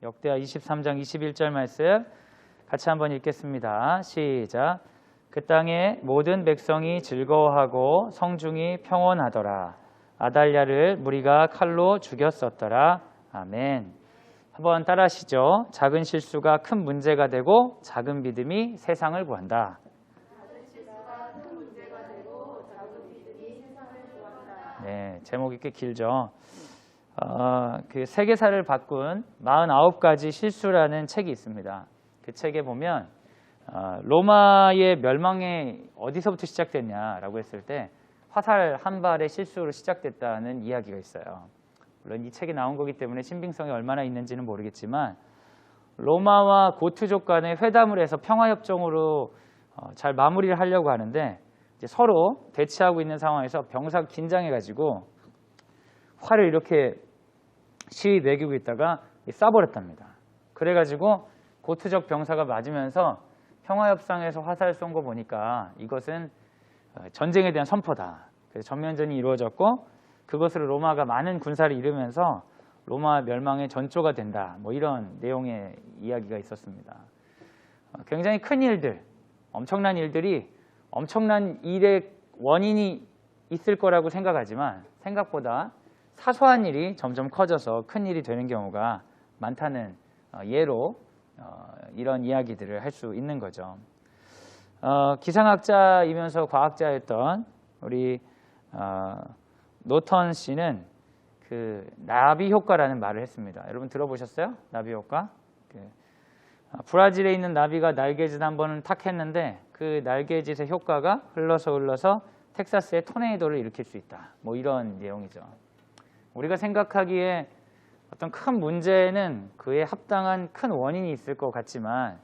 역대하 23장 21절 말씀 같이 한번 읽겠습니다. 시작. 그 땅에 모든 백성이 즐거워하고 성중이 평온하더라. 아달랴를 무리가 칼로 죽였었더라. 아멘. 한번 따라하시죠. 작은 실수가 큰 문제가 되고 작은 믿음이 세상을 구한다. 네, 제목이 꽤 길죠. 그 세계사를 바꾼 49가지 실수라는 책이 있습니다. 그 책에 보면 로마의 멸망이 어디서부터 시작됐냐라고 했을 때 화살 한 발의 실수로 시작됐다는 이야기가 있어요. 물론 이 책이 나온 거기 때문에 신빙성이 얼마나 있는지는 모르겠지만 로마와 고트족 간의 회담을 해서 평화협정으로 잘 마무리를 하려고 하는데 이제 서로 대치하고 있는 상황에서 병사가 긴장해가지고 활을 이렇게 시위 매기고 있다가 쏴버렸답니다. 그래가지고 고트족 병사가 맞으면서 평화협상에서 화살 쏜 거 보니까 이것은 전쟁에 대한 선포다. 그래서 전면전이 이루어졌고 그것으로 로마가 많은 군사를 잃으면서 로마 멸망의 전조가 된다. 뭐 이런 내용의 이야기가 있었습니다. 굉장히 큰 일들, 엄청난 일들이 엄청난 일의 원인이 있을 거라고 생각하지만 생각보다 사소한 일이 점점 커져서 큰 일이 되는 경우가 많다는 예로 이런 이야기들을 할 수 있는 거죠. 기상학자이면서 과학자였던 우리 노턴 씨는 그 나비 효과라는 말을 했습니다. 여러분 들어보셨어요? 나비 효과? 브라질에 있는 나비가 날개짓 한 번은 탁 했는데 그 날개짓의 효과가 흘러서 텍사스의 토네이도를 일으킬 수 있다. 뭐 이런 내용이죠. 우리가 생각하기에 어떤 큰 문제는 그에 합당한 큰 원인이 있을 것 같지만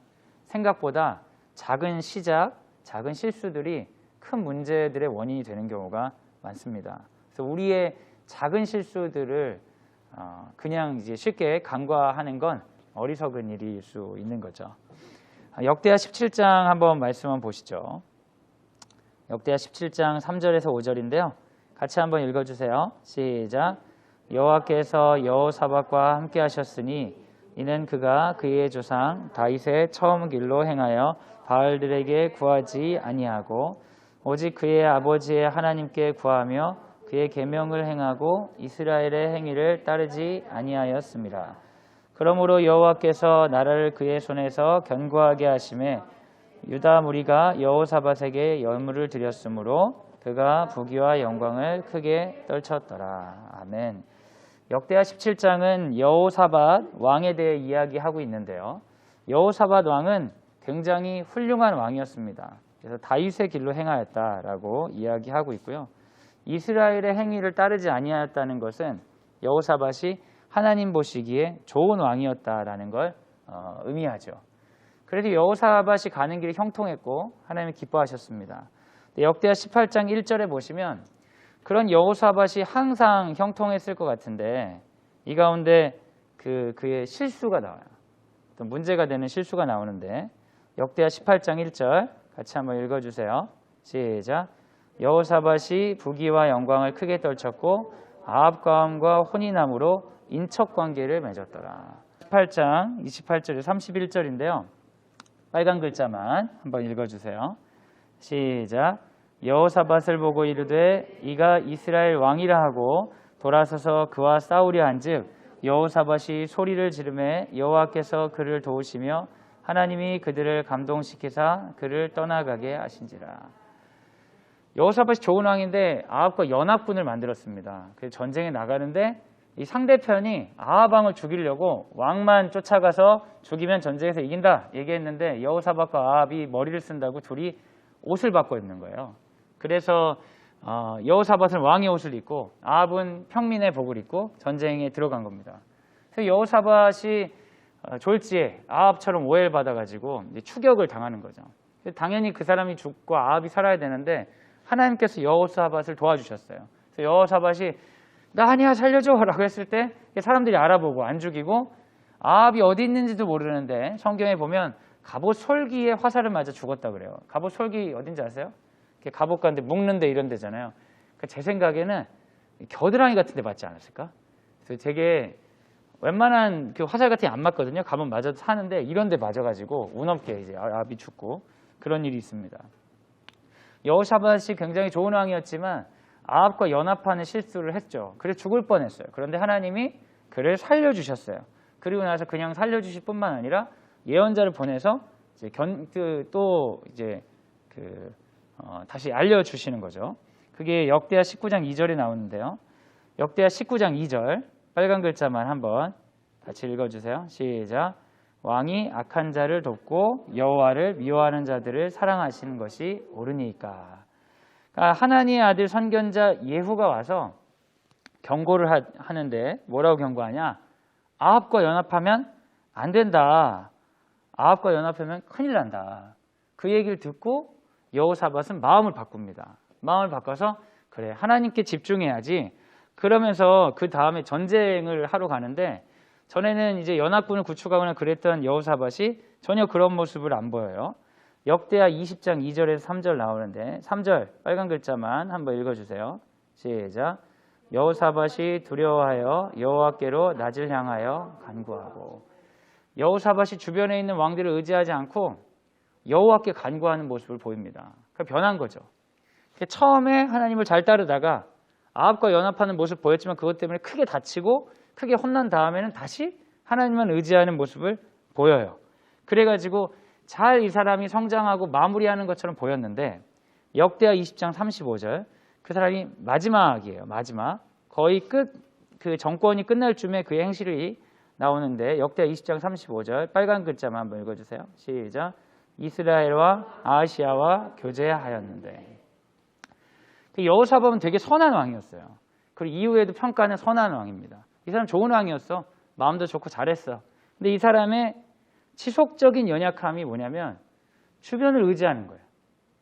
생각보다 작은 시작, 작은 실수들이 큰 문제들의 원인이 되는 경우가 많습니다. 그래서 우리의 작은 실수들을 그냥 이제 쉽게 간과하는 건 어리석은 일일 수 있는 거죠. 역대하 17장 한번 말씀 한번 보시죠. 역대하 17장 3절에서 5절인데요. 같이 한번 읽어주세요. 시작. 여호와께서 여호사밧과 함께 하셨으니 이는 그가 그의 조상 다윗의 처음 길로 행하여 바알들에게 구하지 아니하고 오직 그의 아버지의 하나님께 구하며 그의 계명을 행하고 이스라엘의 행위를 따르지 아니하였습니다. 그러므로 여호와께서 나라를 그의 손에서 견고하게 하심에 유다 무리가 여호사밧에게 예물을 드렸으므로 그가 부귀와 영광을 크게 떨쳤더라. 아멘. 역대하 17장은 여호사밧 왕에 대해 이야기하고 있는데요. 여호사밧 왕은 굉장히 훌륭한 왕이었습니다. 그래서 다윗의 길로 행하였다라고 이야기하고 있고요. 이스라엘의 행위를 따르지 아니하였다는 것은 여호사밧이 하나님 보시기에 좋은 왕이었다라는 걸 의미하죠. 그래서 여호사밧이 가는 길이 형통했고 하나님이 기뻐하셨습니다. 역대하 18장 1절에 보시면 그런 여호사밧이 항상 형통했을 것 같은데 이 가운데 그의 실수가 나와요. 또 문제가 되는 실수가 나오는데 역대하 18장 1절 같이 한번 읽어주세요. 시작. 여호사밧이 부귀와 영광을 크게 떨쳤고 아합과 암과 혼인함으로 인척관계를 맺었더라. 18장 28절에 31절인데요. 빨간 글자만 한번 읽어주세요. 시작. 여호사밧을 보고 이르되 이가 이스라엘 왕이라 하고 돌아서서 그와 싸우려 한즉 여호사밧이 소리를 지르매 여호와께서 그를 도우시며 하나님이 그들을 감동시키사 그를 떠나가게 하신지라. 여호사밧이 좋은 왕인데 아합과 연합군을 만들었습니다. 그래서 전쟁에 나가는데 이 상대편이 아합 왕을 죽이려고 왕만 쫓아가서 죽이면 전쟁에서 이긴다 얘기했는데 여호사밧과 아합이 머리를 쓴다고 둘이 옷을 바꿔 입는 거예요. 그래서 여호사밧은 왕의 옷을 입고 아합은 평민의 복을 입고 전쟁에 들어간 겁니다. 그래서 여호사밧이 졸지에 아합처럼 오해를 받아가지고 추격을 당하는 거죠. 당연히 그 사람이 죽고 아합이 살아야 되는데 하나님께서 여호사밧을 도와주셨어요. 그래서 여호사밧이 나 아니야 살려줘 라고 했을 때 사람들이 알아보고 안 죽이고 아합이 어디 있는지도 모르는데 성경에 보면 갑옷 솔기에 화살을 맞아 죽었다 그래요. 갑옷 솔기 어딘지 아세요? 갑옷 가는데 묶는데 이런 데잖아요. 그러니까 제 생각에는 겨드랑이 같은 데 맞지 않았을까? 그래서 되게 웬만한 그 화살 같은 게 안 맞거든요. 가면 맞아도 사는데 이런 데 맞아가지고 운 없게 이제 압이 죽고 그런 일이 있습니다. 여호사밧이 굉장히 좋은 왕이었지만 아합과 연합하는 실수를 했죠. 그래서 죽을 뻔했어요. 그런데 하나님이 그를 살려주셨어요. 그리고 나서 그냥 살려주실 뿐만 아니라 예언자를 보내서 이제 다시 알려주시는 거죠. 그게 역대하 19장 2절에 나오는데요. 역대하 19장 2절 빨간 글자만 한번 같이 읽어주세요. 시작. 왕이 악한 자를 돕고 여호와를 미워하는 자들을 사랑하시는 것이 옳으니까. 그러니까 하나님의 아들 선견자 예후가 와서 경고를 하는데 뭐라고 경고하냐? 아합과 연합하면 안 된다. 아합과 연합하면 큰일 난다. 그 얘기를 듣고 여호사밧은 마음을 바꿉니다. 마음을 바꿔서 그래 하나님께 집중해야지. 그러면서 그 다음에 전쟁을 하러 가는데 전에는 이제 연합군을 구축하거나 그랬던 여호사밧이 전혀 그런 모습을 안 보여요. 역대하 20장 2절에서 3절 나오는데 3절 빨간 글자만 한번 읽어주세요. 시작. 여호사밧이 두려워하여 여호와께로 낯을 향하여 간구하고. 여호사밧이 주변에 있는 왕들을 의지하지 않고 여호와께 간구하는 모습을 보입니다. 그러니까 변한 거죠. 처음에 하나님을 잘 따르다가 아합과 연합하는 모습 보였지만 그것 때문에 크게 다치고 크게 혼난 다음에는 다시 하나님만 의지하는 모습을 보여요. 그래가지고 잘 이 사람이 성장하고 마무리하는 것처럼 보였는데 역대하 20장 35절 그 사람이 마지막이에요. 마지막 거의 그 정권이 끝날 쯤에 그의 행실이 나오는데 역대하 20장 35절 빨간 글자만 한번 읽어주세요. 시작. 이스라엘과 아하시아와 교제하였는데. 여호사밧은 되게 선한 왕이었어요. 그리고 이후에도 평가는 선한 왕입니다. 이 사람 좋은 왕이었어. 마음도 좋고 잘했어. 근데 이 사람의 지속적인 연약함이 뭐냐면 주변을 의지하는 거예요.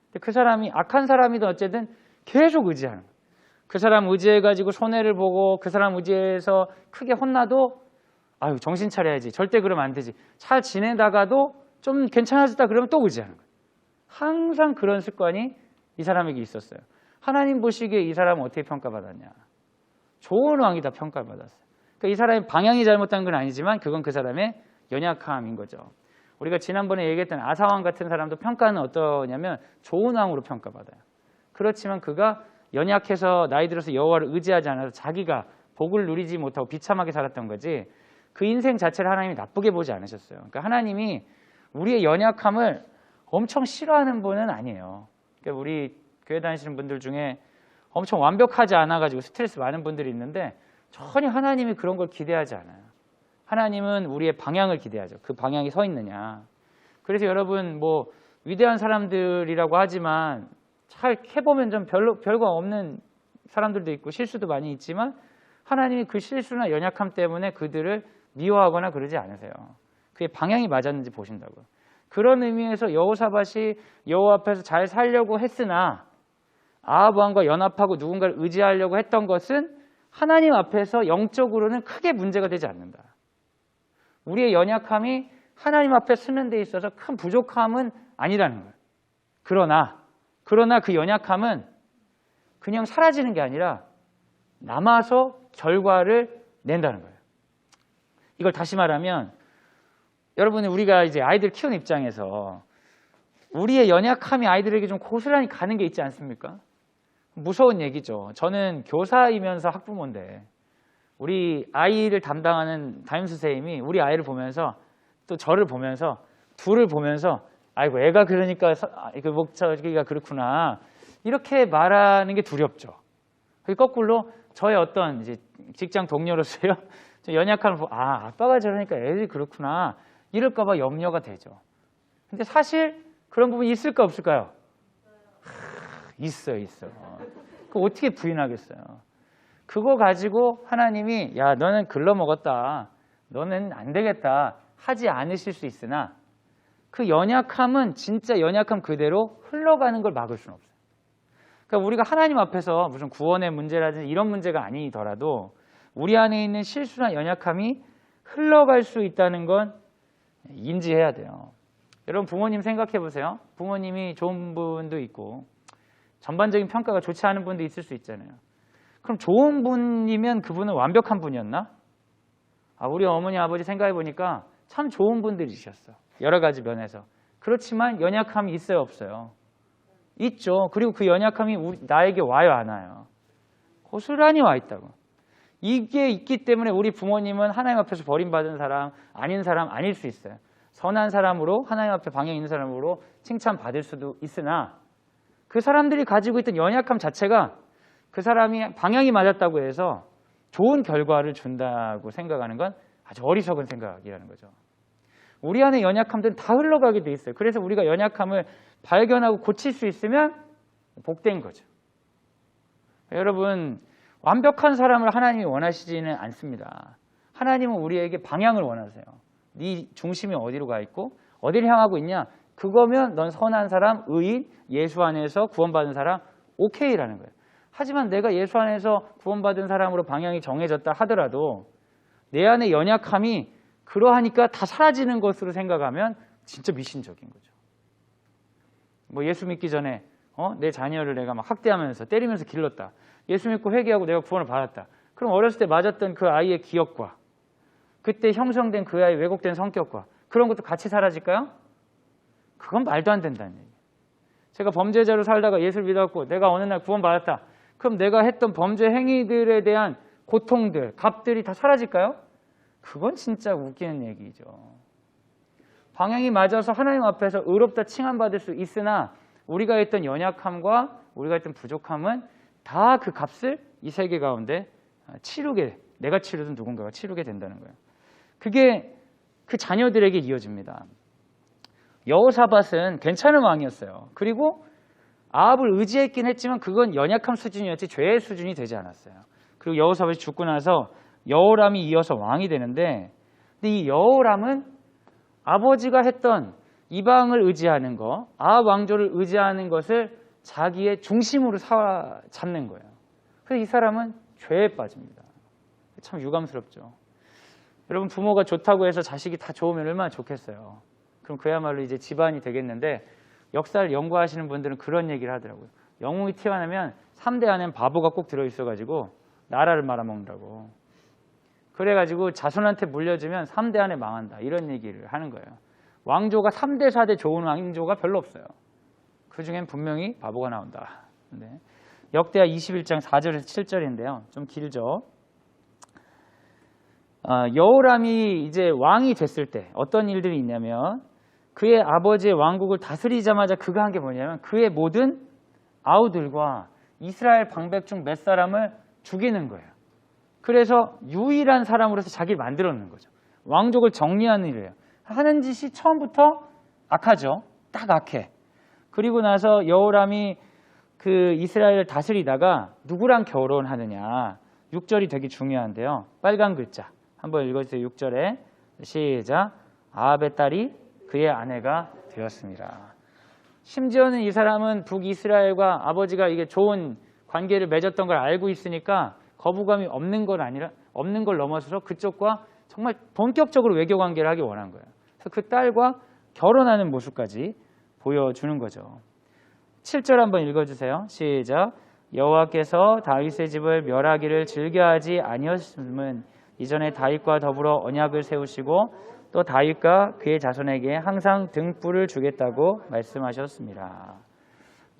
근데 그 사람이 악한 사람이든 어쨌든 계속 의지하는 거예요. 그 사람 의지해가지고 손해를 보고 그 사람 의지해서 크게 혼나도 아유 정신 차려야지. 절대 그러면 안 되지. 잘 지내다가도 좀 괜찮아졌다 그러면 또 의지하는 거예요. 항상 그런 습관이 이 사람에게 있었어요. 하나님 보시기에 이 사람은 어떻게 평가받았냐. 좋은 왕이다 평가를 받았어요. 그러니까 이 사람의 방향이 잘못된 건 아니지만 그건 그 사람의 연약함인 거죠. 우리가 지난번에 얘기했던 아사왕 같은 사람도 평가는 어떠냐면 좋은 왕으로 평가받아요. 그렇지만 그가 연약해서 나이 들어서 여호와를 의지하지 않아서 자기가 복을 누리지 못하고 비참하게 살았던 거지 그 인생 자체를 하나님이 나쁘게 보지 않으셨어요. 그러니까 하나님이 우리의 연약함을 엄청 싫어하는 분은 아니에요. 그러니까 우리 교회 다니시는 분들 중에 엄청 완벽하지 않아가지고 스트레스 많은 분들이 있는데 전혀 하나님이 그런 걸 기대하지 않아요. 하나님은 우리의 방향을 기대하죠. 그 방향이 서 있느냐. 그래서 여러분 뭐 위대한 사람들이라고 하지만 잘 해보면 좀 별거 없는 사람들도 있고 실수도 많이 있지만 하나님이 그 실수나 연약함 때문에 그들을 미워하거나 그러지 않으세요. 그의 방향이 맞았는지 보신다고요. 그런 의미에서 여호사밧이 여호와 앞에서 잘 살려고 했으나 아합 왕과 연합하고 누군가를 의지하려고 했던 것은 하나님 앞에서 영적으로는 크게 문제가 되지 않는다. 우리의 연약함이 하나님 앞에 쓰는 데 있어서 큰 부족함은 아니라는 거예요. 그러나 그 연약함은 그냥 사라지는 게 아니라 남아서 결과를 낸다는 거예요. 이걸 다시 말하면 여러분이 우리가 이제 아이들 키우는 입장에서 우리의 연약함이 아이들에게 좀 고스란히 가는 게 있지 않습니까? 무서운 얘기죠. 저는 교사이면서 학부모인데 우리 아이를 담당하는 담임선생님이 우리 아이를 보면서 또 저를 보면서 둘을 보면서 아이고 애가 그러니까 목적이가 그렇구나 이렇게 말하는 게 두렵죠. 거꾸로 저의 어떤 이제 직장 동료로서요 연약함을 보고 아빠가 저러니까 애들이 그렇구나 이럴까 봐 염려가 되죠. 근데 사실 그런 부분이 있을까 없을까요? 있어요. 그거 어떻게 부인하겠어요? 그거 가지고 하나님이 야 너는 글러먹었다. 너는 안 되겠다. 하지 않으실 수 있으나 그 연약함은 진짜 연약함 그대로 흘러가는 걸 막을 수는 없어요. 그러니까 우리가 하나님 앞에서 무슨 구원의 문제라든지 이런 문제가 아니더라도 우리 안에 있는 실수나 연약함이 흘러갈 수 있다는 건 인지해야 돼요. 여러분 부모님 생각해 보세요. 부모님이 좋은 분도 있고 전반적인 평가가 좋지 않은 분도 있을 수 있잖아요. 그럼 좋은 분이면 그분은 완벽한 분이었나? 우리 어머니 아버지 생각해 보니까 참 좋은 분들이셨어. 여러 가지 면에서. 그렇지만 연약함이 있어요, 없어요? 있죠. 그리고 그 연약함이 나에게 와요, 안 와요? 고스란히 와 있다고. 이게 있기 때문에 우리 부모님은 하나님 앞에서 버림받은 사람, 아닌 사람 아닐 수 있어요. 선한 사람으로 하나님 앞에 방향 있는 사람으로 칭찬받을 수도 있으나 그 사람들이 가지고 있던 연약함 자체가 그 사람이 방향이 맞았다고 해서 좋은 결과를 준다고 생각하는 건 아주 어리석은 생각이라는 거죠. 우리 안에 연약함들은 다 흘러가게 돼 있어요. 그래서 우리가 연약함을 발견하고 고칠 수 있으면 복된 거죠. 여러분, 완벽한 사람을 하나님이 원하시지는 않습니다. 하나님은 우리에게 방향을 원하세요. 네 중심이 어디로 가 있고 어디를 향하고 있냐? 그거면 넌 선한 사람, 의인, 예수 안에서 구원받은 사람, 오케이라는 거예요. 하지만 내가 예수 안에서 구원받은 사람으로 방향이 정해졌다 하더라도 내 안에 연약함이 그러하니까 다 사라지는 것으로 생각하면 진짜 미신적인 거죠. 뭐 예수 믿기 전에 내 자녀를 내가 막 학대하면서 때리면서 길렀다. 예수 믿고 회개하고 내가 구원을 받았다. 그럼 어렸을 때 맞았던 그 아이의 기억과 그때 형성된 그 아이의 왜곡된 성격과 그런 것도 같이 사라질까요? 그건 말도 안 된다는 얘기예요. 제가 범죄자로 살다가 예수를 믿었고 내가 어느 날 구원받았다. 그럼 내가 했던 범죄 행위들에 대한 고통들, 값들이 다 사라질까요? 그건 진짜 웃기는 얘기죠. 방향이 맞아서 하나님 앞에서 의롭다 칭함받을 수 있으나 우리가 했던 연약함과 우리가 했던 부족함은 다 그 값을 이 세계 가운데 치르게, 내가 치르든 누군가가 치르게 된다는 거예요. 그게 그 자녀들에게 이어집니다. 여호사밧은 괜찮은 왕이었어요. 그리고 아합을 의지했긴 했지만 그건 연약함 수준이었지 죄의 수준이 되지 않았어요. 그리고 여호사밧이 죽고 나서 여호람이 이어서 왕이 되는데 근데 이 여호람은 아버지가 했던 이방을 의지하는 거, 아합 왕조를 의지하는 것을 자기의 중심으로 잡는 거예요. 그래서 이 사람은 죄에 빠집니다. 참 유감스럽죠. 여러분 부모가 좋다고 해서 자식이 다 좋으면 얼마나 좋겠어요. 그럼 그야말로 이제 집안이 되겠는데 역사를 연구하시는 분들은 그런 얘기를 하더라고요. 영웅이 태어나면 3대 안에는 바보가 꼭 들어있어가지고 나라를 말아먹는다고. 그래가지고 자손한테 물려주면 3대 안에 망한다. 이런 얘기를 하는 거예요. 왕조가 3대 4대 좋은 왕조가 별로 없어요. 그 중엔 분명히 바보가 나온다. 네. 역대하 21장 4절에서 7절인데요. 좀 길죠. 여호람이 이제 왕이 됐을 때 어떤 일들이 있냐면 그의 아버지의 왕국을 다스리자마자 그가 한 게 뭐냐면 그의 모든 아우들과 이스라엘 방백 중 몇 사람을 죽이는 거예요. 그래서 유일한 사람으로서 자기를 만들어놓는 거죠. 왕족을 정리하는 일이에요. 하는 짓이 처음부터 악하죠. 딱 악해. 그리고 나서 여호람이 그 이스라엘을 다스리다가 누구랑 결혼하느냐. 6절이 되게 중요한데요. 빨간 글자. 한번 읽어주세요. 6절에 시작. 아합의 딸이 그의 아내가 되었습니다. 심지어는 이 사람은 북이스라엘과 아버지가 이게 좋은 관계를 맺었던 걸 알고 있으니까 거부감이 없는 걸 넘어서서 그쪽과 정말 본격적으로 외교 관계를 하기 원한 거예요. 그래서 그 딸과 결혼하는 모습까지 보여주는 거죠. 7절 한번 읽어주세요. 시작. 여호와께서 다윗의 집을 멸하기를 즐겨하지 아니었음은 이전에 다윗과 더불어 언약을 세우시고 또 다윗과 그의 자손에게 항상 등불을 주겠다고 말씀하셨습니다.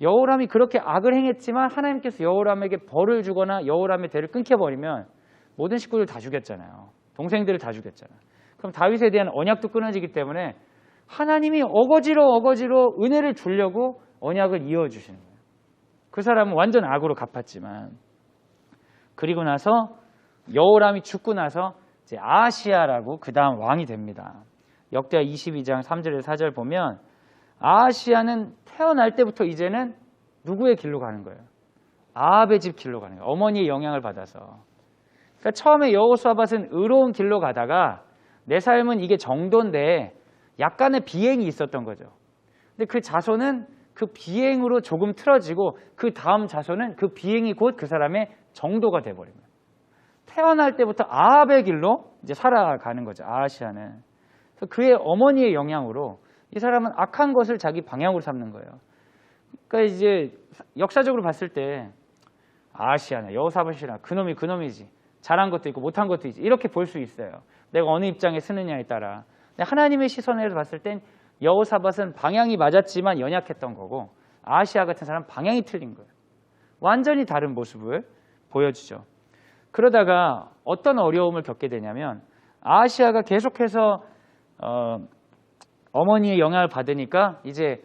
여호람이 그렇게 악을 행했지만 하나님께서 여호람에게 벌을 주거나 여호람의 대를 끊겨버리면 모든 식구들 다 죽였잖아요. 동생들을 다 죽였잖아요. 그럼 다윗에 대한 언약도 끊어지기 때문에 하나님이 어거지로 은혜를 주려고 언약을 이어주시는 거예요. 그 사람은 완전 악으로 갚았지만 그리고 나서 여호람이 죽고 나서 이제 아하시야라고 그 다음 왕이 됩니다. 역대하 22장 3절에서 4절 보면 아하시야는 태어날 때부터 이제는 누구의 길로 가는 거예요? 아합의 집 길로 가는 거예요. 어머니의 영향을 받아서. 그러니까 처음에 여호사밧은 의로운 길로 가다가 내 삶은 이게 정도인데 약간의 비행이 있었던 거죠. 근데 그 자손은 그 비행으로 조금 틀어지고 그 다음 자손은 그 비행이 곧 그 사람의 정도가 돼버립니다. 태어날 때부터 아합의 길로 이제 살아가는 거죠. 아하시야는. 그래서 그의 어머니의 영향으로 이 사람은 악한 것을 자기 방향으로 삼는 거예요. 그러니까 이제 역사적으로 봤을 때 아하시야나 여호사밧이나 그놈이지. 잘한 것도 있고 못한 것도 있지. 이렇게 볼 수 있어요. 내가 어느 입장에 서느냐에 따라. 근데 하나님의 시선에서 봤을 땐 여호사밧은 방향이 맞았지만 연약했던 거고 아하시아 같은 사람은 방향이 틀린 거예요. 완전히 다른 모습을 보여주죠. 그러다가 어떤 어려움을 겪게 되냐면 아하시아가 계속해서 어머니의 영향을 받으니까 이제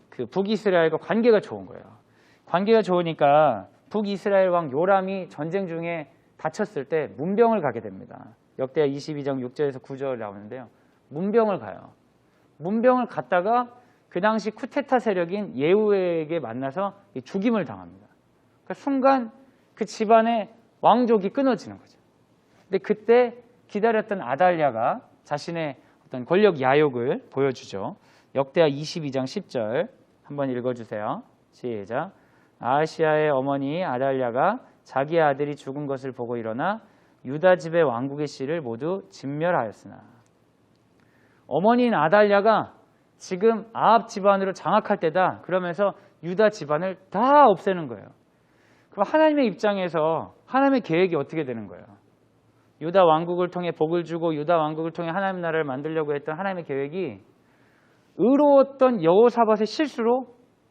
그 북이스라엘과 관계가 좋은 거예요. 관계가 좋으니까 북이스라엘 왕 요람이 전쟁 중에 다쳤을 때 문병을 가게 됩니다. 역대하 22장 6절에서 9절 나오는데요. 문병을 가요. 문병을 갔다가 그 당시 쿠데타 세력인 예후에게 만나서 죽임을 당합니다. 그러니까 순간 그 집안의 왕족이 끊어지는 거죠. 근데 그때 기다렸던 아달랴가 자신의 어떤 권력 야욕을 보여주죠. 역대하 22장 10절 한번 읽어주세요. 시작. 아하시아의 어머니 아달랴가 자기 아들이 죽은 것을 보고 일어나 유다 집의 왕국의 씨를 모두 진멸하였으나 어머니인 아달랴가 지금 아합 집안으로 장악할 때다. 그러면서 유다 집안을 다 없애는 거예요. 그럼 하나님의 입장에서 하나님의 계획이 어떻게 되는 거예요? 유다 왕국을 통해 복을 주고 유다 왕국을 통해 하나님 나라를 만들려고 했던 하나님의 계획이 의로웠던 여호사밧의 실수로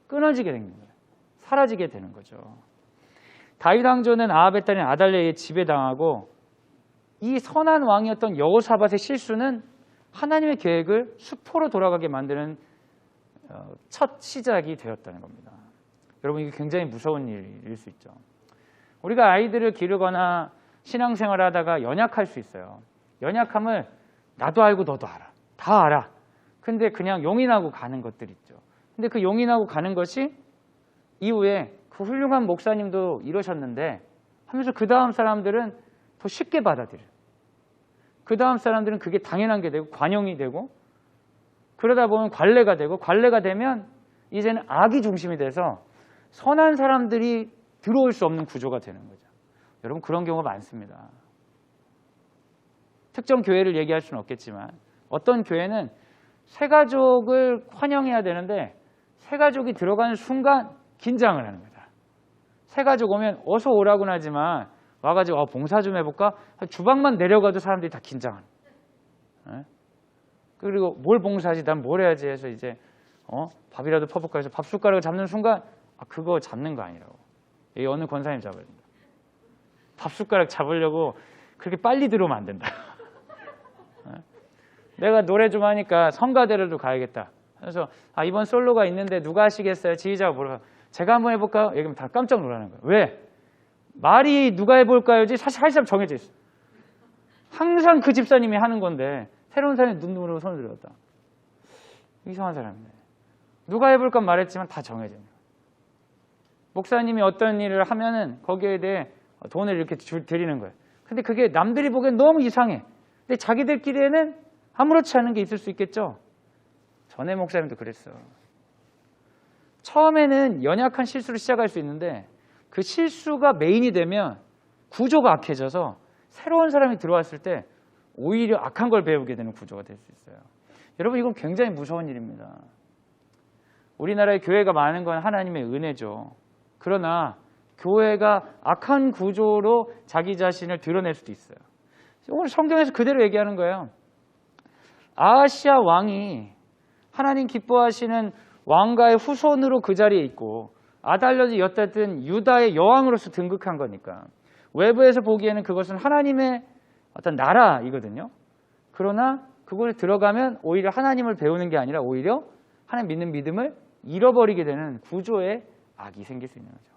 끊어지게 된 거예요. 사라지게 되는 거죠. 다윗 왕조는 아합의 딸인 아달랴의 지배당하고 이 선한 왕이었던 여호사밧의 실수는 하나님의 계획을 수포로 돌아가게 만드는 첫 시작이 되었다는 겁니다. 여러분, 이게 굉장히 무서운 일일 수 있죠. 우리가 아이들을 기르거나 신앙생활을 하다가 연약할 수 있어요. 연약함을 나도 알고 너도 알아. 다 알아. 근데 그냥 용인하고 가는 것들 있죠. 근데 그 용인하고 가는 것이 이후에 그 훌륭한 목사님도 이러셨는데 하면서 그 다음 사람들은 더 쉽게 받아들여요. 그 다음 사람들은 그게 당연한 게 되고 관용이 되고 그러다 보면 관례가 되고 관례가 되면 이제는 악이 중심이 돼서 선한 사람들이 들어올 수 없는 구조가 되는 거죠. 여러분, 그런 경우가 많습니다. 특정 교회를 얘기할 수는 없겠지만 어떤 교회는 새가족을 환영해야 되는데 새가족이 들어가는 순간 긴장을 하는 거다. 새가족 오면 어서 오라고는 하지만 와가지고 봉사 좀 해볼까? 주방만 내려가도 사람들이 다 긴장하는. 그리고 뭘 봉사하지? 난 뭘 해야지 해서 이제 밥이라도 퍼볼까 해서 밥 숟가락을 잡는 순간 그거 잡는 거 아니라고. 이 어느 권사님 잡아야 된다. 밥 숟가락 잡으려고 그렇게 빨리 들어오면 안 된다. 내가 노래 좀 하니까 성가대로도 가야겠다. 그래서 이번 솔로가 있는데 누가 하시겠어요? 지휘자가 뭐라 제가 한번 해볼까요? 얘기하면 다 깜짝 놀라는 거예요. 왜? 말이 누가 해볼까요지 사실상 정해져 있어. 항상 그 집사님이 하는 건데 새로운 사람이 눈으로 손을 들었다. 이상한 사람이네. 누가 해볼까 말했지만 다 정해져 있는 거예요. 목사님이 어떤 일을 하면은 거기에 대해 돈을 이렇게 드리는 거예요. 근데 그게 남들이 보기엔 너무 이상해. 근데 자기들끼리에는 아무렇지 않은 게 있을 수 있겠죠. 전에 목사님도 그랬어. 처음에는 연약한 실수로 시작할 수 있는데 그 실수가 메인이 되면 구조가 악해져서 새로운 사람이 들어왔을 때 오히려 악한 걸 배우게 되는 구조가 될 수 있어요. 여러분, 이건 굉장히 무서운 일입니다. 우리나라에 교회가 많은 건 하나님의 은혜죠. 그러나 교회가 악한 구조로 자기 자신을 드러낼 수도 있어요. 오늘 성경에서 그대로 얘기하는 거예요. 아하시아 왕이 하나님 기뻐하시는 왕가의 후손으로 그 자리에 있고 아달랴도 여태든 유다의 여왕으로서 등극한 거니까 외부에서 보기에는 그것은 하나님의 어떤 나라이거든요. 그러나 그걸 들어가면 오히려 하나님을 배우는 게 아니라 오히려 하나님 믿는 믿음을 잃어버리게 되는 구조의 악이 생길 수 있는 거죠.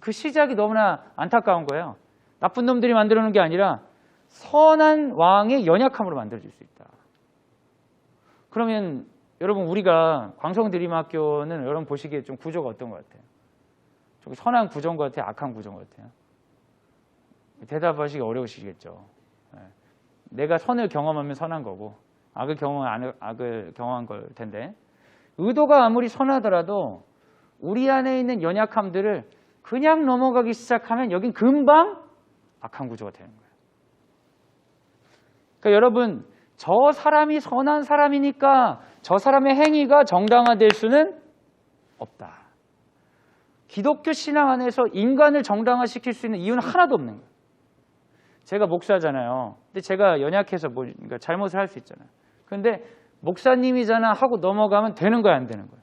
그 시작이 너무나 안타까운 거예요. 나쁜 놈들이 만들어 놓은 게 아니라 선한 왕의 연약함으로 만들어질 수 있다. 그러면 여러분, 우리가 광성드림학교는 여러분 보시기에 좀 구조가 어떤 것 같아요? 좀 선한 구조인 것 같아요? 악한 구조인 것 같아요? 대답하시기 어려우시겠죠. 내가 선을 경험하면 선한 거고 악을 경험하면 악을 경험한 걸 텐데 의도가 아무리 선하더라도 우리 안에 있는 연약함들을 그냥 넘어가기 시작하면 여긴 금방 악한 구조가 되는 거예요. 그러니까 여러분, 저 사람이 선한 사람이니까 저 사람의 행위가 정당화될 수는 없다. 기독교 신앙 안에서 인간을 정당화시킬 수 있는 이유는 하나도 없는 거예요. 제가 목사잖아요. 근데 제가 연약해서 그러니까 잘못을 할 수 있잖아요. 근데 목사님이잖아 하고 넘어가면 되는 거야, 안 되는 거야?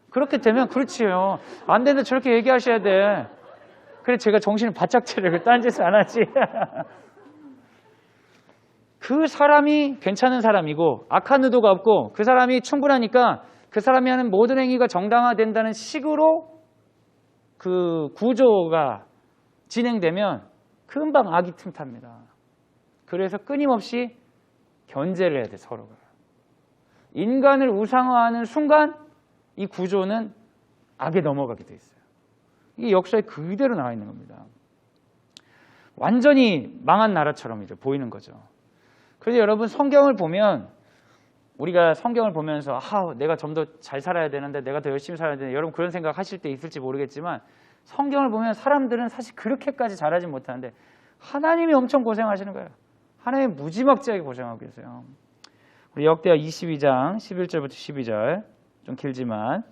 그렇게 되면 그렇지요. 안 되는데 저렇게 얘기하셔야 돼. 그래 제가 정신을 바짝 차려. 딴 짓을 안 하지. 그 사람이 괜찮은 사람이고 악한 의도가 없고 그 사람이 충분하니까 그 사람이 하는 모든 행위가 정당화된다는 식으로 그 구조가 진행되면 금방 악이 틈탑니다. 그래서 끊임없이 견제를 해야 돼, 서로가. 인간을 우상화하는 순간 이 구조는 악에 넘어가게 돼 있어요. 이게 역사에 그대로 나와 있는 겁니다. 완전히 망한 나라처럼 이제 보이는 거죠. 그래서 여러분 성경을 보면 우리가 성경을 보면서 내가 좀 더 잘 살아야 되는데 내가 더 열심히 살아야 되는데 여러분 그런 생각 하실 때 있을지 모르겠지만 성경을 보면 사람들은 사실 그렇게까지 잘하지 못하는데 하나님이 엄청 고생하시는 거예요. 하나님이 무지막지하게 고생하고 계세요. 우리 역대하 22장 11절부터 12절 좀 길지만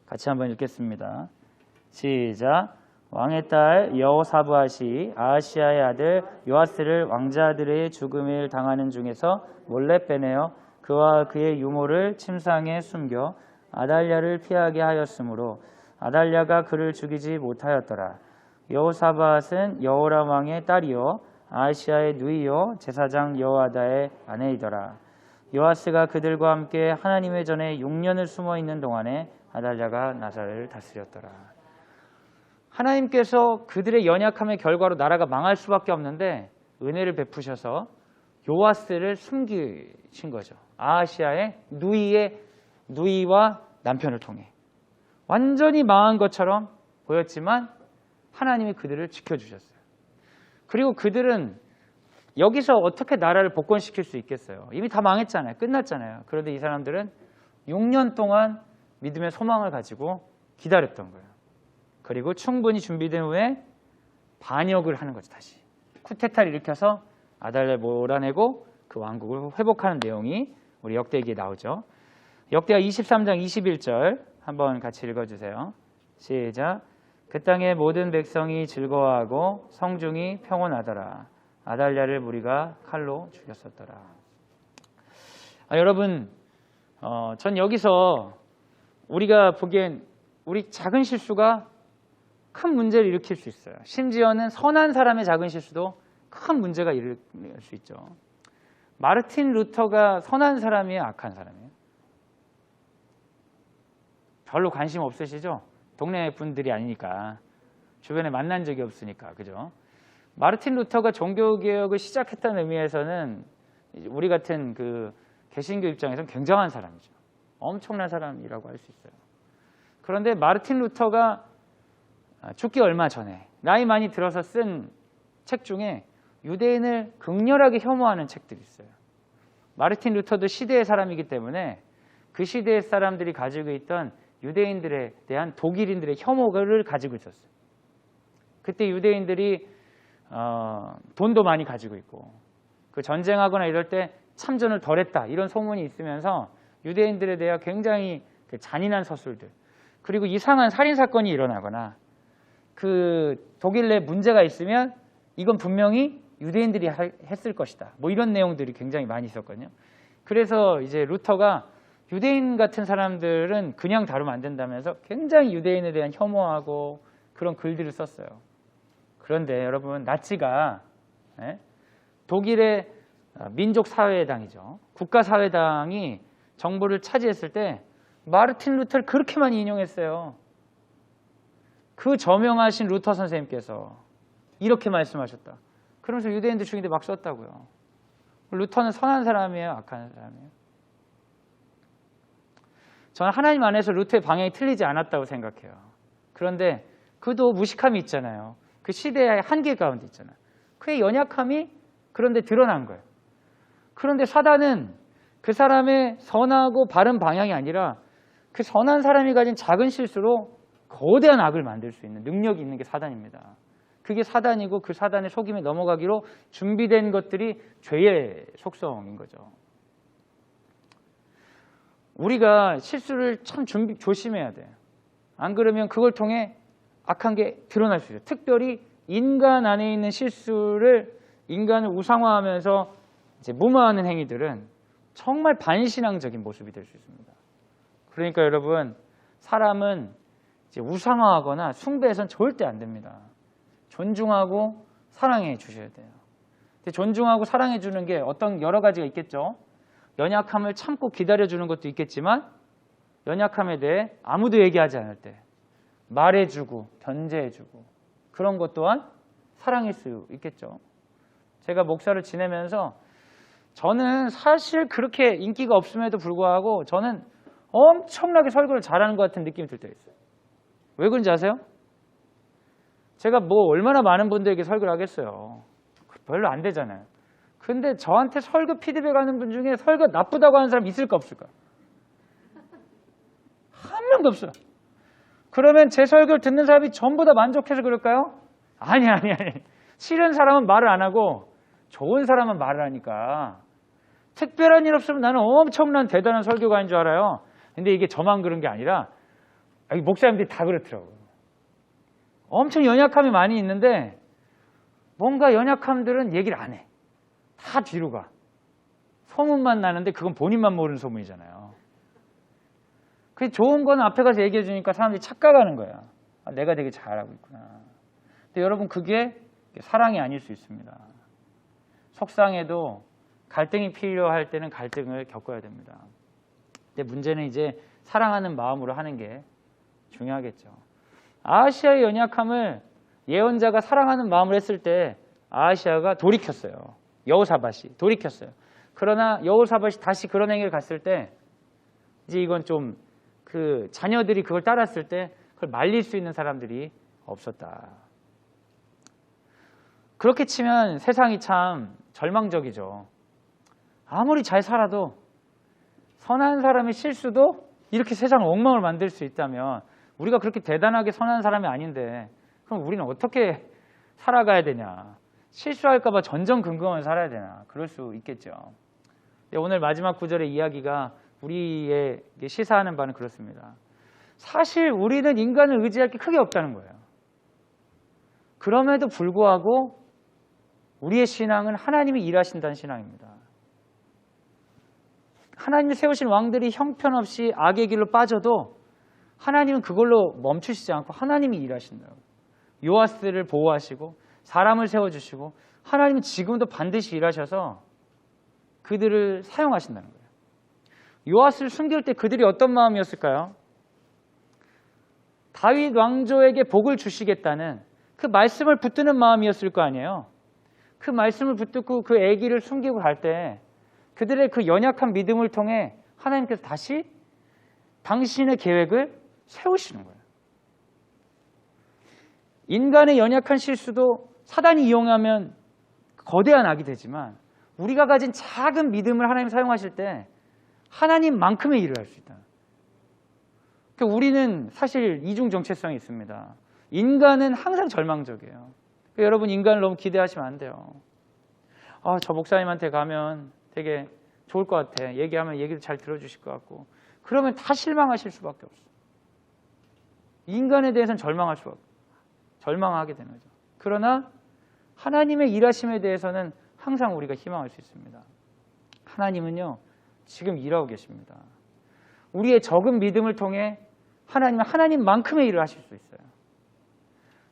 같이 한번 읽겠습니다. 시작. 왕의 딸 여호사브앗이 아하시아의 아들 요아스를 왕자들의 죽음을 당하는 중에서 몰래 빼내어 그와 그의 유모를 침상에 숨겨 아달랴를 피하게 하였으므로 아달랴가 그를 죽이지 못하였더라. 여호사밧은 여호람 왕의 딸이요 아하시아의 누이요 제사장 여호아다의 아내이더라. 요아스가 그들과 함께 하나님의 전에 6년을 숨어 있는 동안에 아달랴가 나사를 다스렸더라. 하나님께서 그들의 연약함의 결과로 나라가 망할 수밖에 없는데 은혜를 베푸셔서 요아스를 숨기신 거죠. 아하시아의 누이와 남편을 통해. 완전히 망한 것처럼 보였지만 하나님이 그들을 지켜주셨어요. 그리고 그들은 여기서 어떻게 나라를 복권시킬 수 있겠어요? 이미 다 망했잖아요. 끝났잖아요. 그런데 이 사람들은 6년 동안 믿음의 소망을 가지고 기다렸던 거예요. 그리고 충분히 준비된 후에 반역을 하는 거죠. 다시 쿠데타를 일으켜서 아달랴를 몰아내고 그 왕국을 회복하는 내용이 우리 역대기에 나오죠. 역대하 23장 21절 한번 같이 읽어주세요. 시작. 그 땅의 모든 백성이 즐거워하고 성중이 평온하더라. 아달랴를 무리가 칼로 죽였었더라. 여러분, 전 여기서 우리가 보기엔 우리 작은 실수가 큰 문제를 일으킬 수 있어요. 심지어는 선한 사람의 작은 실수도 큰 문제가 일으킬 수 있죠. 마르틴 루터가 선한 사람이에요? 악한 사람이에요? 별로 관심 없으시죠? 동네 분들이 아니니까. 주변에 만난 적이 없으니까. 그죠? 마르틴 루터가 종교개혁을 시작했다는 의미에서는 우리 같은 그 개신교 입장에서는 굉장한 사람이죠. 엄청난 사람이라고 할 수 있어요. 그런데 마르틴 루터가 죽기 얼마 전에 나이 많이 들어서 쓴 책 중에 유대인을 극렬하게 혐오하는 책들이 있어요. 마르틴 루터도 시대의 사람이기 때문에 그 시대의 사람들이 가지고 있던 유대인들에 대한 독일인들의 혐오를 가지고 있었어요. 그때 유대인들이 돈도 많이 가지고 있고 그 전쟁하거나 이럴 때 참전을 덜 했다 이런 소문이 있으면서 유대인들에 대한 굉장히 잔인한 서술들 그리고 이상한 살인사건이 일어나거나 그 독일 내 문제가 있으면 이건 분명히 유대인들이 했을 것이다. 뭐 이런 내용들이 굉장히 많이 있었거든요. 그래서 이제 루터가 유대인 같은 사람들은 그냥 다루면 안 된다면서 굉장히 유대인에 대한 혐오하고 그런 글들을 썼어요. 그런데 여러분 나치가 독일의 민족사회당이죠. 국가사회당이 정부를 차지했을 때 마르틴 루터를 그렇게 많이 인용했어요. 그 저명하신 루터 선생님께서 이렇게 말씀하셨다. 그러면서 유대인들 죽이는데 막 썼다고요. 루터는 선한 사람이에요? 악한 사람이에요? 저는 하나님 안에서 루터의 방향이 틀리지 않았다고 생각해요. 그런데 그도 무식함이 있잖아요. 그 시대의 한계 가운데 있잖아요. 그의 연약함이 그런데 드러난 거예요. 그런데 사단은 그 사람의 선하고 바른 방향이 아니라 그 선한 사람이 가진 작은 실수로 거대한 악을 만들 수 있는 능력이 있는 게 사단입니다. 그게 사단이고 그 사단의 속임에 넘어가기로 준비된 것들이 죄의 속성인 거죠. 우리가 실수를 참 조심해야 돼요. 안 그러면 그걸 통해 악한 게 드러날 수 있어요. 특별히 인간 안에 있는 실수를 인간을 우상화하면서 이제 무마하는 행위들은 정말 반신앙적인 모습이 될 수 있습니다. 그러니까 여러분, 사람은 이제 우상화하거나 숭배해서는 절대 안 됩니다. 존중하고 사랑해 주셔야 돼요. 근데 존중하고 사랑해 주는 게 어떤 여러 가지가 있겠죠. 연약함을 참고 기다려 주는 것도 있겠지만 연약함에 대해 아무도 얘기하지 않을 때 말해주고 견제해주고 그런 것 또한 사랑일 수 있겠죠. 제가 목사를 지내면서 저는 사실 그렇게 인기가 없음에도 불구하고 저는 엄청나게 설교를 잘하는 것 같은 느낌이 들 때가 있어요. 왜 그런지 아세요? 제가 뭐 얼마나 많은 분들에게 설교를 하겠어요. 별로 안 되잖아요. 근데 저한테 설교 피드백하는 분 중에 설교 나쁘다고 하는 사람 있을까 없을까? 한 명도 없어요. 그러면 제 설교를 듣는 사람이 전부 다 만족해서 그럴까요? 아니. 싫은 사람은 말을 안 하고 좋은 사람은 말을 하니까 특별한 일 없으면 나는 엄청난 대단한 설교가인 줄 알아요. 근데 이게 저만 그런 게 아니라 목사님들이 다 그렇더라고요. 엄청 연약함이 많이 있는데 뭔가 연약함들은 얘기를 안 해. 다 뒤로 가. 소문만 나는데 그건 본인만 모르는 소문이잖아요. 그 좋은 거는 앞에 가서 얘기해 주니까 사람들이 착각하는 거야. 아, 내가 되게 잘하고 있구나. 근데 여러분 그게 사랑이 아닐 수 있습니다. 속상해도 갈등이 필요할 때는 갈등을 겪어야 됩니다. 근데 문제는 이제 사랑하는 마음으로 하는 게 중요하겠죠. 아하시아의 연약함을 예언자가 사랑하는 마음으로 했을 때 아하시아가 돌이켰어요. 여호사밧이 돌이켰어요. 그러나 여호사밧이 다시 그런 행위를 갔을 때 이제 이건 좀 그 자녀들이 그걸 따랐을 때 그걸 말릴 수 있는 사람들이 없었다. 그렇게 치면 세상이 참 절망적이죠. 아무리 잘 살아도 선한 사람의 실수도 이렇게 세상을 엉망을 만들 수 있다면 우리가 그렇게 대단하게 선한 사람이 아닌데 그럼 우리는 어떻게 살아가야 되냐. 실수할까 봐 전전긍긍을 살아야 되나. 그럴 수 있겠죠. 오늘 마지막 구절의 이야기가 우리에게 시사하는 바는 그렇습니다. 사실 우리는 인간을 의지할 게 크게 없다는 거예요. 그럼에도 불구하고 우리의 신앙은 하나님이 일하신다는 신앙입니다. 하나님이 세우신 왕들이 형편없이 악의 길로 빠져도 하나님은 그걸로 멈추시지 않고 하나님이 일하신다고. 요아스를 보호하시고 사람을 세워주시고 하나님은 지금도 반드시 일하셔서 그들을 사용하신다는 거예요. 요아스를 숨길 때 그들이 어떤 마음이었을까요? 다윗 왕조에게 복을 주시겠다는 그 말씀을 붙드는 마음이었을 거 아니에요. 그 말씀을 붙들고 그 아기를 숨기고 갈 때 그들의 그 연약한 믿음을 통해 하나님께서 다시 당신의 계획을 세우시는 거예요. 인간의 연약한 실수도 사단이 이용하면 거대한 악이 되지만 우리가 가진 작은 믿음을 하나님 사용하실 때 하나님만큼의 일을 할 수 있다. 그러니까 우리는 사실 이중 정체성이 있습니다. 인간은 항상 절망적이에요. 그러니까 여러분 인간을 너무 기대하시면 안 돼요. 저 목사님한테 가면 되게 좋을 것 같아. 얘기하면 얘기도 잘 들어주실 것 같고. 그러면 다 실망하실 수밖에 없어. 인간에 대해서는 절망하게 되는 거죠. 그러나 하나님의 일하심에 대해서는 항상 우리가 희망할 수 있습니다. 하나님은요, 지금 일하고 계십니다. 우리의 적은 믿음을 통해 하나님은 하나님만큼의 일을 하실 수 있어요.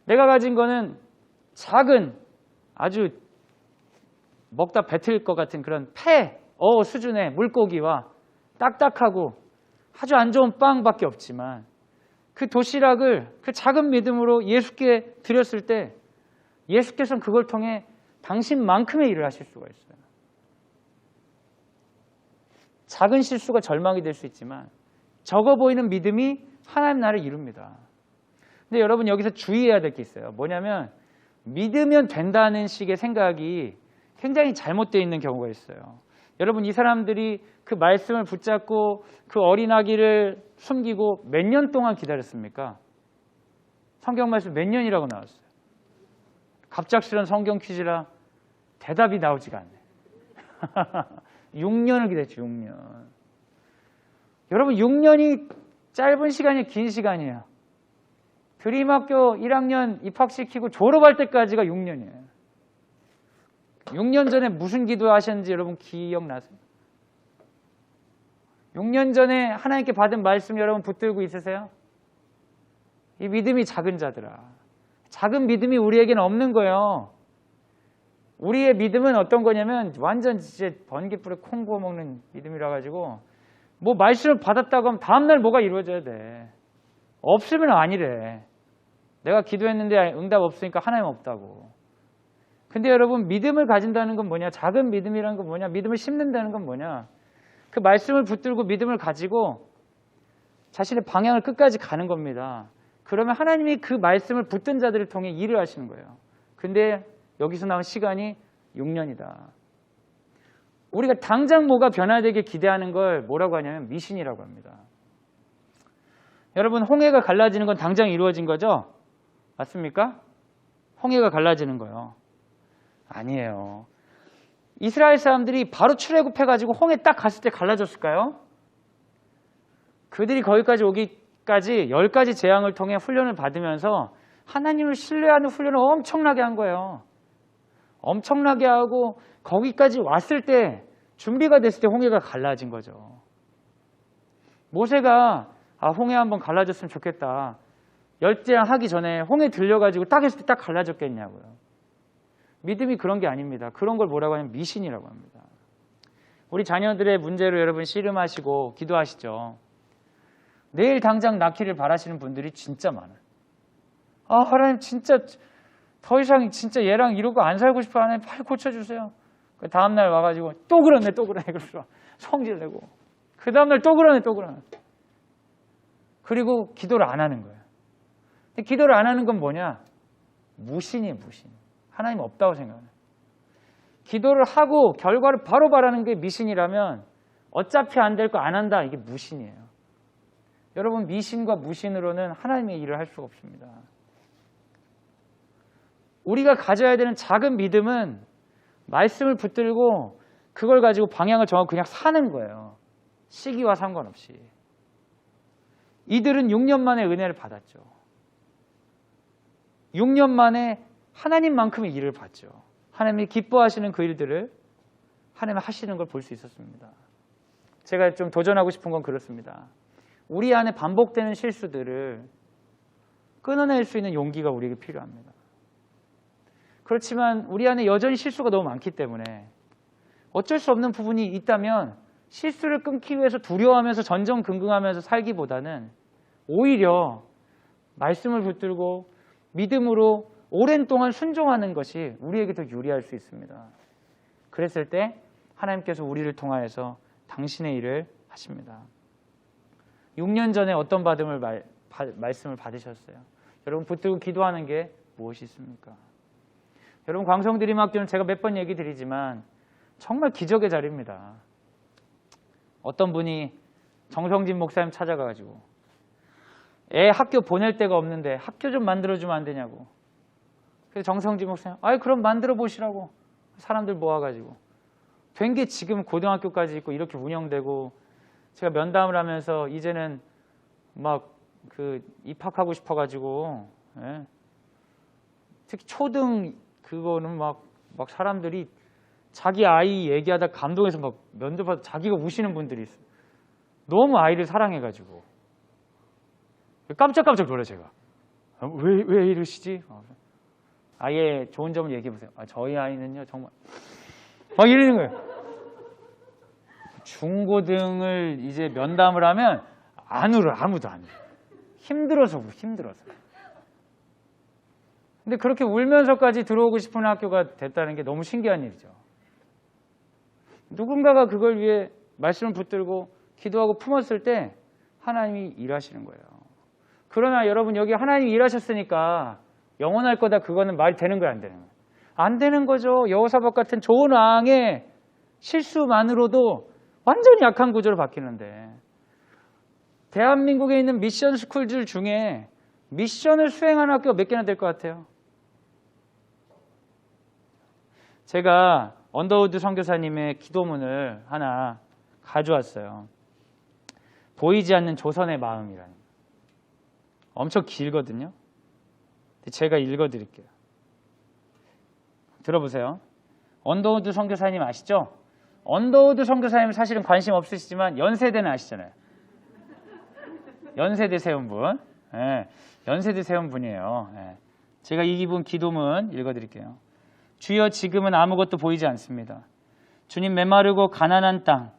내가 가진 거는 작은 아주 먹다 뱉을 것 같은 그런 수준의 물고기와 딱딱하고 아주 안 좋은 빵밖에 없지만 그 도시락을 그 작은 믿음으로 예수께 드렸을 때 예수께서는 그걸 통해 당신만큼의 일을 하실 수가 있어요. 작은 실수가 절망이 될 수 있지만 적어 보이는 믿음이 하나님 나라를 이룹니다. 근데 여러분 여기서 주의해야 될 게 있어요. 뭐냐면 믿으면 된다는 식의 생각이 굉장히 잘못되어 있는 경우가 있어요. 여러분 이 사람들이 그 말씀을 붙잡고 그 어린아기를 숨기고 몇 년 동안 기다렸습니까? 성경 말씀 몇 년이라고 나왔어요. 갑작스런 성경 퀴즈라 대답이 나오지가 않네. 6년을 기다렸죠. 6년. 여러분 6년이 짧은 시간이에요? 긴 시간이에요? 드림학교 1학년 입학시키고 졸업할 때까지가 6년이에요. 6년 전에 무슨 기도하셨는지 여러분 기억나세요? 6년 전에 하나님께 받은 말씀 여러분 붙들고 있으세요? 이 믿음이 작은 자들아. 작은 믿음이 우리에게는 없는 거예요. 우리의 믿음은 어떤 거냐면 완전 진짜 번개불에 콩 구워 먹는 믿음이라 가지고 뭐 말씀을 받았다고 하면 다음날 뭐가 이루어져야 돼. 없으면 아니래. 내가 기도했는데 응답 없으니까 하나님 없다고. 근데 여러분 믿음을 가진다는 건 뭐냐? 작은 믿음이라는 건 뭐냐? 믿음을 심는다는 건 뭐냐? 그 말씀을 붙들고 믿음을 가지고 자신의 방향을 끝까지 가는 겁니다. 그러면 하나님이 그 말씀을 붙든 자들을 통해 일을 하시는 거예요. 근데 여기서 나온 시간이 6년이다. 우리가 당장 뭐가 변화되길 기대하는 걸 뭐라고 하냐면 미신이라고 합니다. 여러분 홍해가 갈라지는 건 당장 이루어진 거죠? 맞습니까? 홍해가 갈라지는 거요. 아니에요. 이스라엘 사람들이 바로 출애굽해가지고 홍해 딱 갔을 때 갈라졌을까요? 그들이 거기까지 오기까지 10가지 재앙을 통해 훈련을 받으면서 하나님을 신뢰하는 훈련을 엄청나게 한 거예요. 엄청나게 하고 거기까지 왔을 때 준비가 됐을 때 홍해가 갈라진 거죠. 모세가 홍해 한번 갈라졌으면 좋겠다. 열재앙 하기 전에 홍해 들려가지고 딱 했을 때 딱 갈라졌겠냐고요. 믿음이 그런 게 아닙니다. 그런 걸 뭐라고 하냐면 미신이라고 합니다. 우리 자녀들의 문제로 여러분 씨름하시고 기도하시죠. 내일 당장 낳기를 바라시는 분들이 진짜 많아요. 하나님 진짜 더 이상 진짜 얘랑 이러고 안 살고 싶어. 하나님 빨리 고쳐주세요. 그 다음날 와가지고 또 그러네 그러면서 성질 내고 그 다음날 또 그러네. 그리고 기도를 안 하는 거예요. 근데 기도를 안 하는 건 뭐냐? 무신이에요, 무신. 하나님 없다고 생각해요. 기도를 하고 결과를 바로 바라는 게 미신이라면 어차피 안 될 거 안 한다. 이게 무신이에요. 여러분 미신과 무신으로는 하나님의 일을 할 수가 없습니다. 우리가 가져야 되는 작은 믿음은 말씀을 붙들고 그걸 가지고 방향을 정하고 그냥 사는 거예요. 시기와 상관없이. 이들은 6년 만에 은혜를 받았죠. 6년 만에 하나님만큼의 일을 봤죠. 하나님이 기뻐하시는 그 일들을 하나님이 하시는 걸 볼 수 있었습니다. 제가 좀 도전하고 싶은 건 그렇습니다. 우리 안에 반복되는 실수들을 끊어낼 수 있는 용기가 우리에게 필요합니다. 그렇지만 우리 안에 여전히 실수가 너무 많기 때문에 어쩔 수 없는 부분이 있다면 실수를 끊기 위해서 두려워하면서 전전긍긍하면서 살기보다는 오히려 말씀을 붙들고 믿음으로 오랜 동안 순종하는 것이 우리에게 더 유리할 수 있습니다. 그랬을 때 하나님께서 우리를 통하여서 당신의 일을 하십니다. 6년 전에 어떤 말씀을 받으셨어요? 여러분 붙들고 기도하는 게 무엇이 있습니까? 여러분 광성드림학교는 제가 몇 번 얘기 드리지만 정말 기적의 자리입니다. 어떤 분이 정성진 목사님 찾아가가지고 애 학교 보낼 데가 없는데 학교 좀 만들어주면 안 되냐고. 그래서 정성진 목사님 그럼 만들어 보시라고 사람들 모아가지고 된 게 지금 고등학교까지 있고 이렇게 운영되고 제가 면담을 하면서 이제는 막 입학하고 싶어가지고 특히 초등 그거는 막 사람들이 자기 아이 얘기하다 감동해서 막 면접하다 자기가 우시는 분들이 있어요. 너무 아이를 사랑해가지고 깜짝깜짝 놀라 제가 왜 이러시지? 아예 좋은 점을 얘기해 보세요. 저희 아이는요 정말 막 이러는 거예요. 중고등을 이제 면담을 하면 안 울어. 아무도 안 울어. 힘들어서. 근데 그렇게 울면서까지 들어오고 싶은 학교가 됐다는 게 너무 신기한 일이죠. 누군가가 그걸 위해 말씀을 붙들고 기도하고 품었을 때 하나님이 일하시는 거예요. 그러나 여러분 여기 하나님이 일하셨으니까 영원할 거다 그거는 말이 되는 거예요, 안 되는 거예요? 안 되는 거죠. 여호사밧 같은 좋은 왕의 실수만으로도 완전히 약한 구조로 바뀌는데 대한민국에 있는 미션 스쿨들 중에 미션을 수행하는 학교가 몇 개나 될 것 같아요? 제가 언더우드 선교사님의 기도문을 하나 가져왔어요. 보이지 않는 조선의 마음이라는. 엄청 길거든요. 제가 읽어드릴게요. 들어보세요. 언더우드 선교사님 아시죠? 언더우드 선교사님 사실은 관심 없으시지만 연세대는 아시잖아요. 연세대 세운 분. 예, 연세대 세운 분이에요. 예. 제가 이분 기도문 읽어드릴게요. 주여 지금은 아무것도 보이지 않습니다. 주님 메마르고 가난한 땅,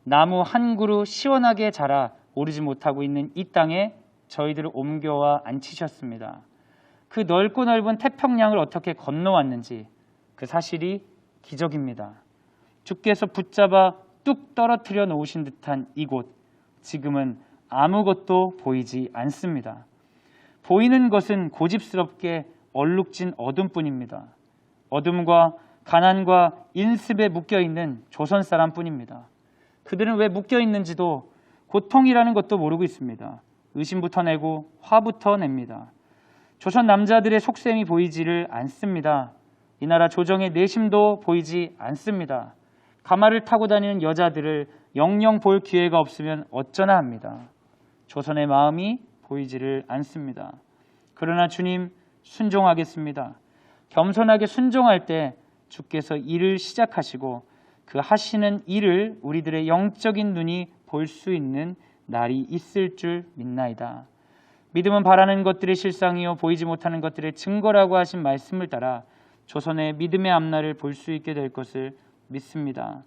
나무 한 그루 시원하게 자라 오르지 못하고 있는 이 땅에 저희들을 옮겨와 앉히셨습니다. 그 넓고 넓은 태평양을 어떻게 건너왔는지 그 사실이 기적입니다. 주께서 붙잡아 뚝 떨어뜨려 놓으신 듯한 이곳, 지금은 아무것도 보이지 않습니다. 보이는 것은 고집스럽게 얼룩진 어둠뿐입니다. 어둠과 가난과 인습에 묶여있는 조선 사람뿐입니다. 그들은 왜 묶여있는지도 고통이라는 것도 모르고 있습니다. 의심부터 내고 화부터 냅니다. 조선 남자들의 속셈이 보이지를 않습니다. 이 나라 조정의 내심도 보이지 않습니다. 가마를 타고 다니는 여자들을 영영 볼 기회가 없으면 어쩌나 합니다. 조선의 마음이 보이지를 않습니다. 그러나 주님 순종하겠습니다. 겸손하게 순종할 때 주께서 일을 시작하시고 그 하시는 일을 우리들의 영적인 눈이 볼 수 있는 날이 있을 줄 믿나이다. 믿음은 바라는 것들의 실상이요 보이지 못하는 것들의 증거라고 하신 말씀을 따라 조선의 믿음의 앞날을 볼 수 있게 될 것을 믿습니다.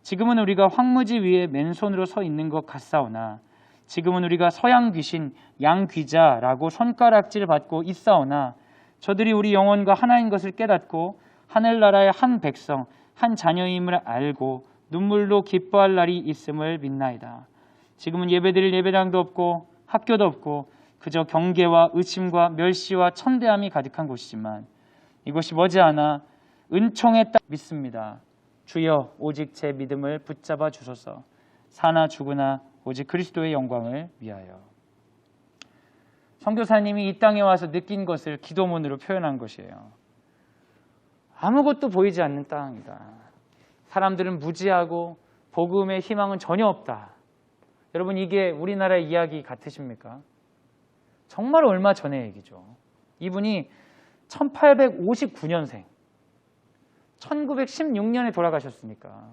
지금은 우리가 황무지 위에 맨손으로 서 있는 것 같사오나 지금은 우리가 서양 귀신 양귀자라고 손가락질 받고 있사오나 저들이 우리 영혼과 하나인 것을 깨닫고 하늘나라의 한 백성 한 자녀임을 알고 눈물로 기뻐할 날이 있음을 믿나이다. 지금은 예배드릴 예배당도 없고 학교도 없고 그저 경계와 의심과 멸시와 천대함이 가득한 곳이지만 이곳이 머지않아 은총의 땅 믿습니다. 주여 오직 제 믿음을 붙잡아 주소서. 사나 죽으나 오직 그리스도의 영광을 위하여. 선교사님이 이 땅에 와서 느낀 것을 기도문으로 표현한 것이에요. 아무것도 보이지 않는 땅이다. 사람들은 무지하고 복음의 희망은 전혀 없다. 여러분 이게 우리나라의 이야기 같으십니까? 정말 얼마 전의 얘기죠. 이분이 1859년생 1916년에 돌아가셨으니까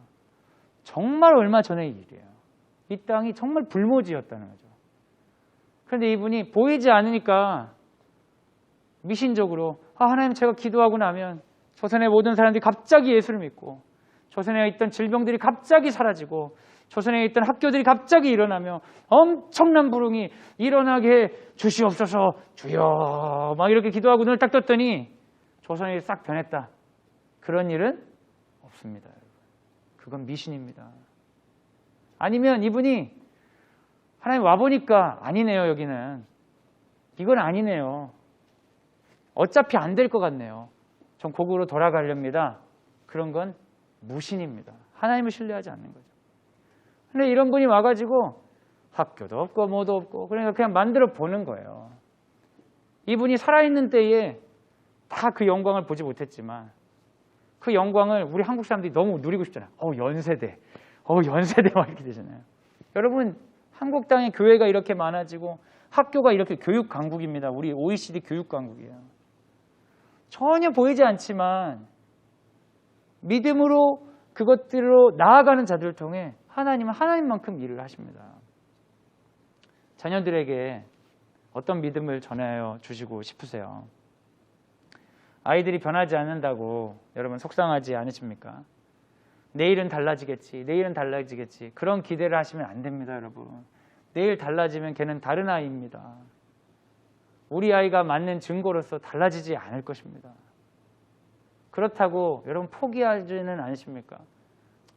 정말 얼마 전의 일이에요. 이 땅이 정말 불모지였다는 거죠. 그런데 이분이 보이지 않으니까 미신적으로 하나님 제가 기도하고 나면 조선의 모든 사람들이 갑자기 예수를 믿고 조선에 있던 질병들이 갑자기 사라지고 조선에 있던 학교들이 갑자기 일어나며 엄청난 부흥이 일어나게 주시옵소서 주여 막 이렇게 기도하고 눈을 딱 떴더니 조선이 싹 변했다. 그런 일은 없습니다. 그건 미신입니다. 아니면 이분이 하나님 와보니까 아니네요. 여기는 이건 아니네요. 어차피 안 될 것 같네요. 전 거꾸로 돌아가렵니다. 그런 건 무신입니다. 하나님을 신뢰하지 않는 거죠. 근데 이런 분이 와가지고 학교도 없고 뭐도 없고 그러니까 그냥 만들어 보는 거예요. 이분이 살아있는 때에 다 그 영광을 보지 못했지만 그 영광을 우리 한국 사람들이 너무 누리고 싶잖아요. 연세대. 연세대 막 이렇게 되잖아요. 여러분 한국 땅에 교회가 이렇게 많아지고 학교가 이렇게 교육 강국입니다. 우리 OECD 교육 강국이에요. 전혀 보이지 않지만 믿음으로 그것들로 나아가는 자들을 통해 하나님은 하나님만큼 일을 하십니다. 자녀들에게 어떤 믿음을 전하여 주시고 싶으세요? 아이들이 변하지 않는다고 여러분 속상하지 않으십니까? 내일은 달라지겠지, 내일은 달라지겠지 그런 기대를 하시면 안 됩니다. 여러분 내일 달라지면 걔는 다른 아이입니다. 우리 아이가 맞는 증거로서 달라지지 않을 것입니다. 그렇다고 여러분 포기하지는 않으십니까?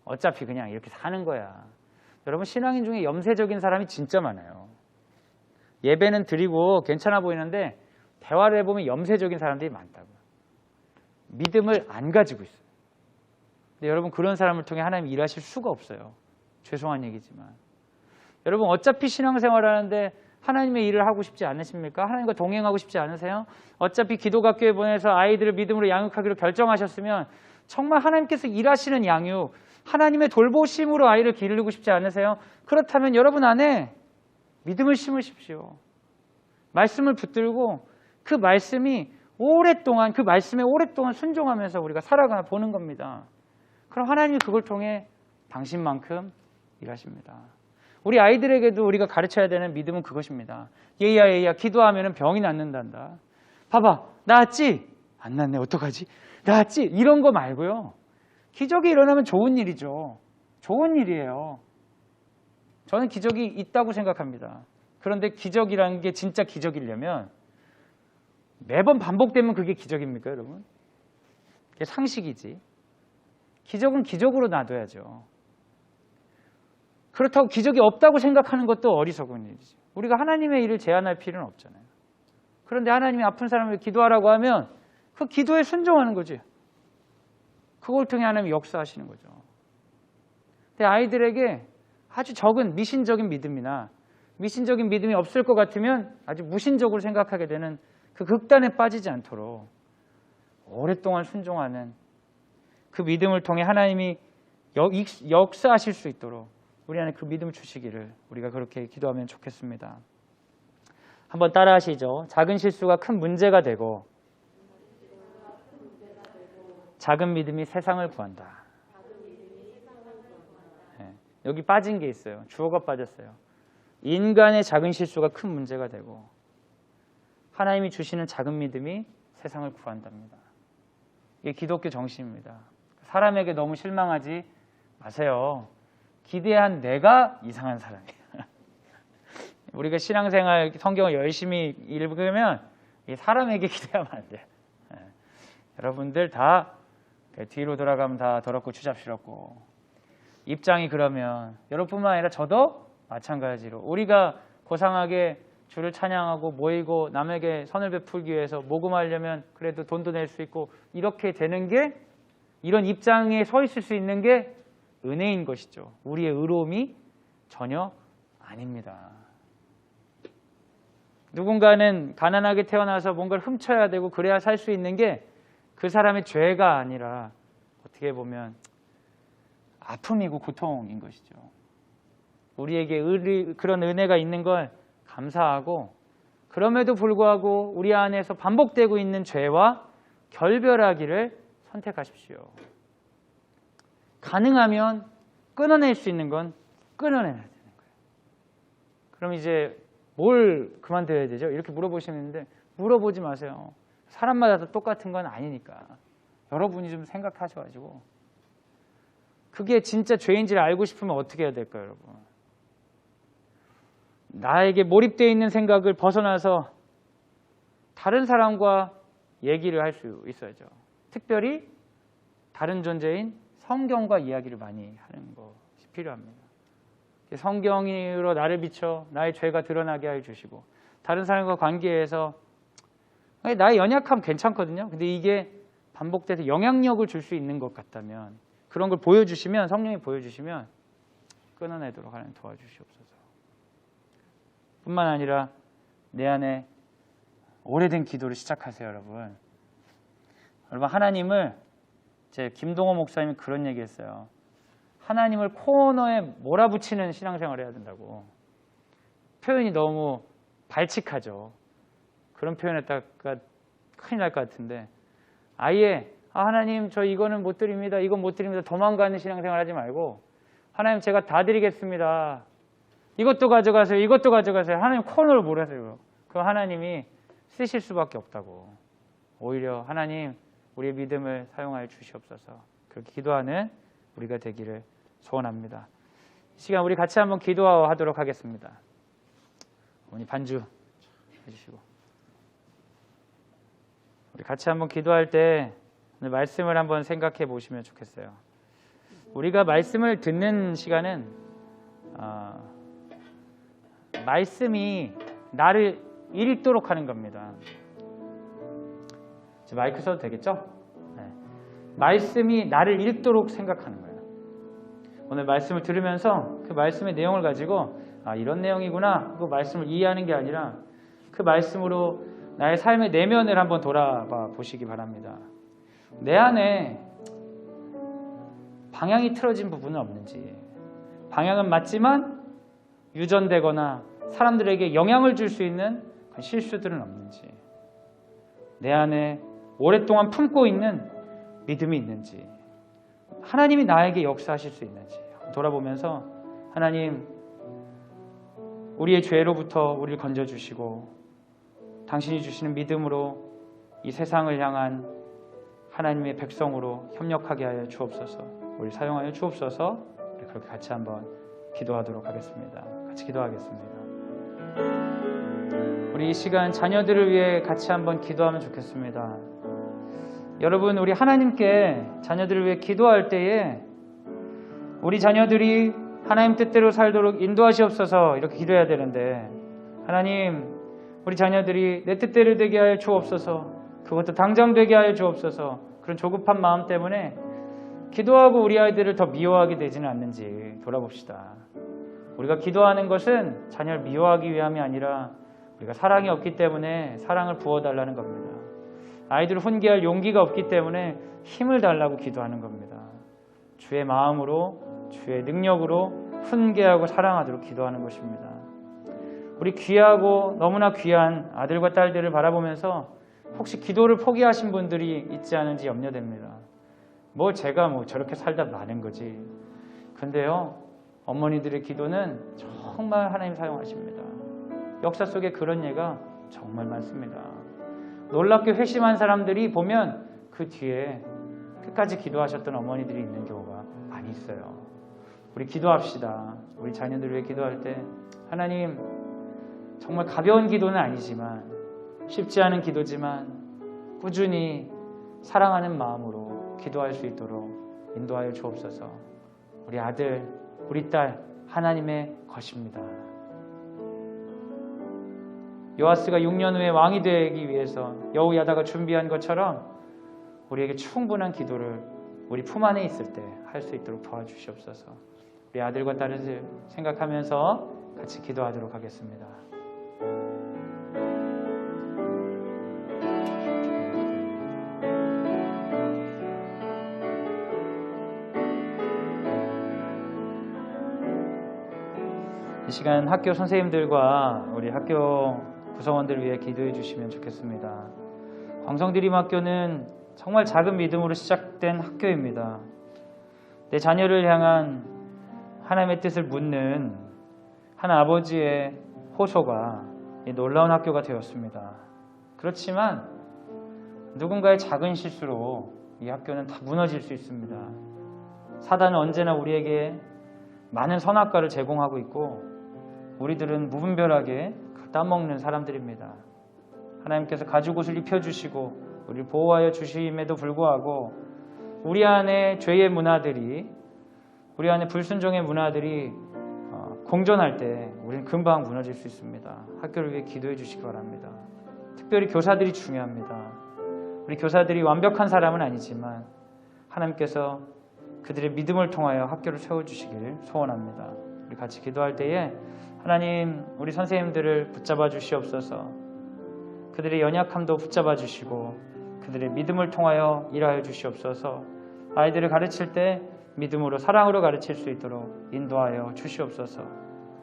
어차피 그냥 이렇게 사는 거야. 여러분 신앙인 중에 염세적인 사람이 진짜 많아요. 예배는 드리고 괜찮아 보이는데 대화를 해보면 염세적인 사람들이 많다고요. 믿음을 안 가지고 있어요. 근데 여러분 그런 사람을 통해 하나님 일하실 수가 없어요. 죄송한 얘기지만. 여러분 어차피 신앙생활하는데 하나님의 일을 하고 싶지 않으십니까? 하나님과 동행하고 싶지 않으세요? 어차피 기도학교에 보내서 아이들을 믿음으로 양육하기로 결정하셨으면 정말 하나님께서 일하시는 양육, 하나님의 돌보심으로 아이를 기르고 싶지 않으세요? 그렇다면 여러분 안에 믿음을 심으십시오. 말씀을 붙들고 그 말씀이 오랫동안 그 말씀에 오랫동안 순종하면서 우리가 살아가 보는 겁니다. 그럼 하나님이 그걸 통해 당신만큼 일하십니다. 우리 아이들에게도 우리가 가르쳐야 되는 믿음은 그것입니다. 얘야 얘야 기도하면 병이 낫는단다. 봐봐 나았지? 안 낫네 어떡하지? 나았지? 이런 거 말고요. 기적이 일어나면 좋은 일이죠. 좋은 일이에요. 저는 기적이 있다고 생각합니다. 그런데 기적이라는 게 진짜 기적이려면 매번 반복되면 그게 기적입니까 여러분? 그게 상식이지. 기적은 기적으로 놔둬야죠. 그렇다고 기적이 없다고 생각하는 것도 어리석은 일이지. 우리가 하나님의 일을 제한할 필요는 없잖아요. 그런데 하나님이 아픈 사람을 기도하라고 하면 그 기도에 순종하는 거지. 그걸 통해 하나님이 역사하시는 거죠. 근데 아이들에게 아주 적은 미신적인 믿음이나 미신적인 믿음이 없을 것 같으면 아주 무신적으로 생각하게 되는 그 극단에 빠지지 않도록 오랫동안 순종하는 그 믿음을 통해 하나님이 역사하실 수 있도록 우리 안에 그 믿음을 주시기를 우리가 그렇게 기도하면 좋겠습니다. 한번 따라 하시죠. 작은 실수가 큰 문제가 되고 작은 믿음이 세상을 구한다. 네, 여기 빠진 게 있어요. 주어가 빠졌어요. 인간의 작은 실수가 큰 문제가 되고 하나님이 주시는 작은 믿음이 세상을 구한답니다. 이게 기독교 정신입니다. 사람에게 너무 실망하지 마세요. 기대한 내가 이상한 사람이야. 우리가 신앙생활 성경을 열심히 읽으면 사람에게 기대하면 안 돼. 여러분들 다 뒤로 돌아가면 다 더럽고 추잡스럽고 입장이 그러면 여러분뿐만 아니라 저도 마찬가지로 우리가 고상하게 주를 찬양하고 모이고 남에게 선을 베풀기 위해서 모금하려면 그래도 돈도 낼 수 있고 이렇게 되는 게 이런 입장에 서 있을 수 있는 게 은혜인 것이죠. 우리의 의로움이 전혀 아닙니다. 누군가는 가난하게 태어나서 뭔가를 훔쳐야 되고 그래야 살 수 있는 게 그 사람의 죄가 아니라 어떻게 보면 아픔이고 고통인 것이죠. 우리에게 그런 은혜가 있는 걸 감사하고 그럼에도 불구하고 우리 안에서 반복되고 있는 죄와 결별하기를 선택하십시오. 가능하면 끊어낼 수 있는 건 끊어내야 되는 거예요. 그럼 이제 뭘 그만둬야 되죠? 이렇게 물어보시는데 물어보지 마세요. 사람마다 다 똑같은 건 아니니까. 여러분이 좀 생각하셔가지고 그게 진짜 죄인지를 알고 싶으면 어떻게 해야 될까요, 여러분? 나에게 몰입되어 있는 생각을 벗어나서 다른 사람과 얘기를 할 수 있어야죠. 특별히 다른 존재인 성경과 이야기를 많이 하는 것이 필요합니다. 성경으로 나를 비춰 나의 죄가 드러나게 해 주시고 다른 사람과 관계에서 나의 연약함 괜찮거든요. 근데 이게 반복돼서 영향력을 줄 수 있는 것 같다면 그런 걸 보여주시면 성령이 보여주시면 끊어내도록 하나님 도와주시옵소서. 뿐만 아니라 내 안에 오래된 기도를 시작하세요. 여러분 하나님을 제 김동호 목사님이 그런 얘기했어요. 하나님을 코너에 몰아붙이는 신앙생활을 해야 된다고. 표현이 너무 발칙하죠. 그런 표현했다가 큰일 날 것 같은데 아예 하나님 저 이거는 못 드립니다. 이건 못 드립니다. 도망가는 신앙생활 하지 말고 하나님 제가 다 드리겠습니다. 이것도 가져가세요. 이것도 가져가세요. 하나님 코너를 몰아세요. 그럼 하나님이 쓰실 수밖에 없다고. 오히려 하나님 우리의 믿음을 사용하여 주시옵소서. 그렇게 기도하는 우리가 되기를 소원합니다. 이 시간 우리 같이 한번 기도하도록 하겠습니다. 어머니 반주 해주시고 우리 같이 한번 기도할 때 오늘 말씀을 한번 생각해 보시면 좋겠어요. 우리가 말씀을 듣는 시간은 말씀이 나를 읽도록 하는 겁니다. 마이크 써도 되겠죠? 네. 말씀이 나를 읽도록 생각하는 거예요. 오늘 말씀을 들으면서 그 말씀의 내용을 가지고 이런 내용이구나 그 말씀을 이해하는 게 아니라 그 말씀으로 나의 삶의 내면을 한번 돌아봐 보시기 바랍니다. 내 안에 방향이 틀어진 부분은 없는지, 방향은 맞지만 유전되거나 사람들에게 영향을 줄 수 있는 실수들은 없는지, 내 안에 오랫동안 품고 있는 믿음이 있는지, 하나님이 나에게 역사하실 수 있는지 돌아보면서 하나님, 우리의 죄로부터 우리를 건져주시고 당신이 주시는 믿음으로 이 세상을 향한 하나님의 백성으로 협력하게 하여 주옵소서. 우리 사용하여 주옵소서. 우리 그렇게 같이 한번 기도하도록 하겠습니다. 같이 기도하겠습니다. 우리 이 시간 자녀들을 위해 같이 한번 기도하면 좋겠습니다. 여러분, 우리 하나님께 자녀들을 위해 기도할 때에 우리 자녀들이 하나님 뜻대로 살도록 인도하시옵소서 이렇게 기도해야 되는데, 하나님, 우리 자녀들이 내 뜻대로 되게 하여 주옵소서, 그것도 당장 되게 하여 주옵소서, 그런 조급한 마음 때문에 기도하고 우리 아이들을 더 미워하게 되지는 않는지 돌아봅시다. 우리가 기도하는 것은 자녀를 미워하기 위함이 아니라 우리가 사랑이 없기 때문에 사랑을 부어달라는 겁니다. 아이들을 훈계할 용기가 없기 때문에 힘을 달라고 기도하는 겁니다. 주의 마음으로, 주의 능력으로 훈계하고 사랑하도록 기도하는 것입니다. 우리 귀하고 너무나 귀한 아들과 딸들을 바라보면서 혹시 기도를 포기하신 분들이 있지 않은지 염려됩니다. 제가 저렇게 살다 마는 거지. 근데요, 어머니들의 기도는 정말 하나님 사용하십니다. 역사 속에 그런 예가 정말 많습니다. 놀랍게 회심한 사람들이 보면 그 뒤에 끝까지 기도하셨던 어머니들이 있는 경우가 많이 있어요. 우리 기도합시다. 우리 자녀들 위해 기도할 때 하나님, 정말 가벼운 기도는 아니지만, 쉽지 않은 기도지만 꾸준히 사랑하는 마음으로 기도할 수 있도록 인도하여 주옵소서. 우리 아들, 우리 딸 하나님의 것입니다. 요아스가 6년 후에 왕이 되기 위해서 여호야다가 준비한 것처럼 우리에게 충분한 기도를 우리 품 안에 있을 때 할 수 있도록 도와주시옵소서. 우리 아들과 딸을 생각하면서 같이 기도하도록 하겠습니다. 이 시간 학교 선생님들과 우리 학교 구성원들을 위해 기도해 주시면 좋겠습니다. 광성드림학교는 정말 작은 믿음으로 시작된 학교입니다. 내 자녀를 향한 하나님의 뜻을 묻는 한 아버지의 호소가 이 놀라운 학교가 되었습니다. 그렇지만 누군가의 작은 실수로 이 학교는 다 무너질 수 있습니다. 사단은 언제나 우리에게 많은 선악과를 제공하고 있고, 우리들은 무분별하게 따먹는 사람들입니다. 하나님께서 가죽옷을 입혀주시고 우리를 보호하여 주심에도 불구하고 우리 안에 죄의 문화들이, 우리 안에 불순종의 문화들이 공존할 때 우리는 금방 무너질 수 있습니다. 학교를 위해 기도해 주시기 바랍니다. 특별히 교사들이 중요합니다. 우리 교사들이 완벽한 사람은 아니지만 하나님께서 그들의 믿음을 통하여 학교를 세워주시길 소원합니다. 우리 같이 기도할 때에 하나님, 우리 선생님들을 붙잡아 주시옵소서. 그들의 연약함도 붙잡아 주시고 그들의 믿음을 통하여 일하여 주시옵소서. 아이들을 가르칠 때 믿음으로, 사랑으로 가르칠 수 있도록 인도하여 주시옵소서.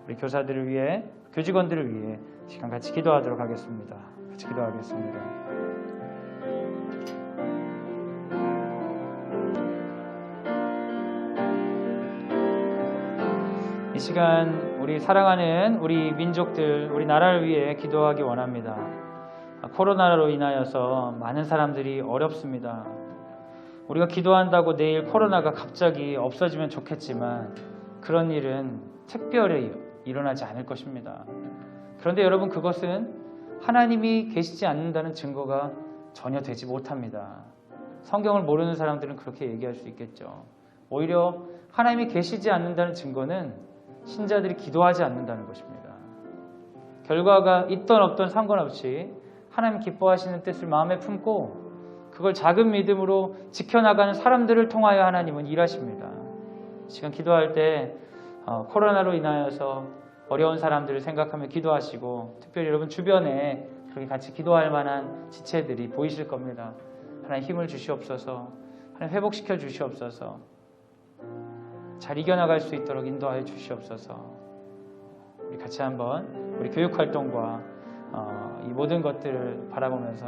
우리 교사들을 위해, 교직원들을 위해 시간 같이 기도하도록 하겠습니다. 같이 기도하겠습니다. 이 시간 우리 사랑하는 우리 민족들, 우리 나라를 위해 기도하기 원합니다. 코로나로 인하여서 많은 사람들이 어렵습니다. 우리가 기도한다고 내일 코로나가 갑자기 없어지면 좋겠지만 그런 일은 특별히 일어나지 않을 것입니다. 그런데 여러분, 그것은 하나님이 계시지 않는다는 증거가 전혀 되지 못합니다. 성경을 모르는 사람들은 그렇게 얘기할 수 있겠죠. 오히려 하나님이 계시지 않는다는 증거는 신자들이 기도하지 않는다는 것입니다. 결과가 있던 없던 상관없이 하나님 기뻐하시는 뜻을 마음에 품고 그걸 작은 믿음으로 지켜나가는 사람들을 통하여 하나님은 일하십니다. 시간 기도할 때 코로나로 인하여서 어려운 사람들을 생각하며 기도하시고, 특별히 여러분 주변에 그렇게 같이 기도할 만한 지체들이 보이실 겁니다. 하나님 힘을 주시옵소서. 하나님 회복시켜 주시옵소서. 잘 이겨나갈 수 있도록 인도하여 주시옵소서. 우리 같이 한번 우리 교육활동과 이 모든 것들을 바라보면서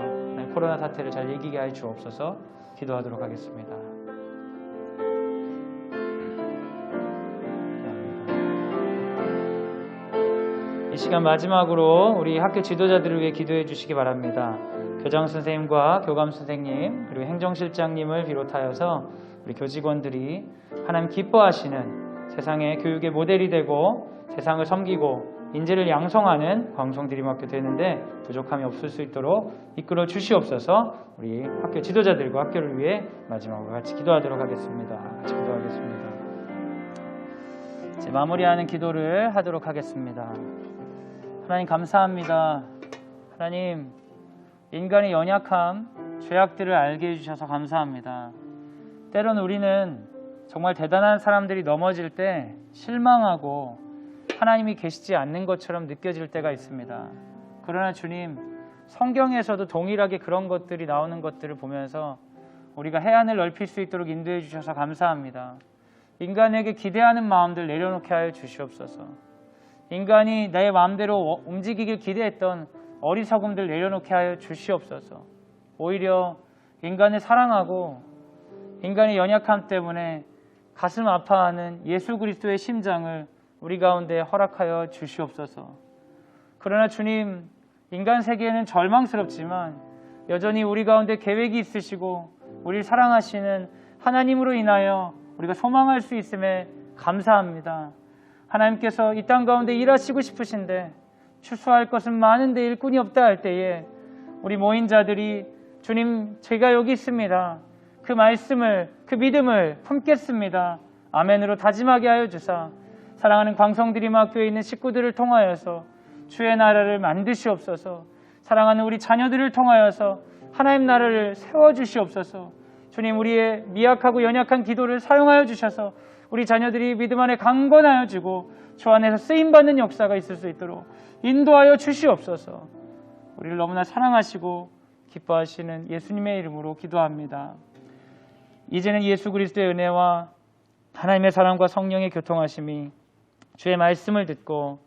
코로나 사태를 잘 이기게 해 주옵소서. 기도하도록 하겠습니다. 이 시간 마지막으로 우리 학교 지도자들을 위해 기도해 주시기 바랍니다. 교장 선생님과 교감 선생님 그리고 행정실장님을 비롯하여서 우리 교직원들이 하나님 기뻐하시는 세상의 교육의 모델이 되고 세상을 섬기고 인재를 양성하는 광성드림학교 되는데 부족함이 없을 수 있도록 이끌어 주시옵소서. 우리 학교 지도자들과 학교를 위해 마지막으로 같이 기도하도록 하겠습니다. 같이 기도하겠습니다. 이제 마무리하는 기도를 하도록 하겠습니다. 하나님 감사합니다. 하나님 인간의 연약함, 죄악들을 알게 해주셔서 감사합니다. 때로는 우리는 정말 대단한 사람들이 넘어질 때 실망하고 하나님이 계시지 않는 것처럼 느껴질 때가 있습니다. 그러나 주님, 성경에서도 동일하게 그런 것들이 나오는 것들을 보면서 우리가 해안을 넓힐 수 있도록 인도해 주셔서 감사합니다. 인간에게 기대하는 마음들 내려놓게 하여 주시옵소서. 인간이 내 마음대로 움직이길 기대했던 어리석음들 내려놓게 하여 주시옵소서. 오히려 인간을 사랑하고 인간의 연약함 때문에 가슴 아파하는 예수 그리스도의 심장을 우리 가운데 허락하여 주시옵소서. 그러나 주님, 인간 세계에는 절망스럽지만 여전히 우리 가운데 계획이 있으시고 우리를 사랑하시는 하나님으로 인하여 우리가 소망할 수 있음에 감사합니다. 하나님께서 이 땅 가운데 일하시고 싶으신데 추수할 것은 많은데 일꾼이 없다 할 때에 우리 모인 자들이 주님, 제가 여기 있습니다. 그 말씀을, 그 믿음을 품겠습니다. 아멘으로 다짐하게 하여 주사 사랑하는 광성드림학교에 있는 식구들을 통하여서 주의 나라를 만드시옵소서. 사랑하는 우리 자녀들을 통하여서 하나님 나라를 세워주시옵소서. 주님, 우리의 미약하고 연약한 기도를 사용하여 주셔서 우리 자녀들이 믿음 안에 강건하여 지고 주 안에서 쓰임받는 역사가 있을 수 있도록 인도하여 주시옵소서. 우리를 너무나 사랑하시고 기뻐하시는 예수님의 이름으로 기도합니다. 이제는 예수 그리스도의 은혜와 하나님의 사랑과 성령의 교통하심이 주의 말씀을 듣고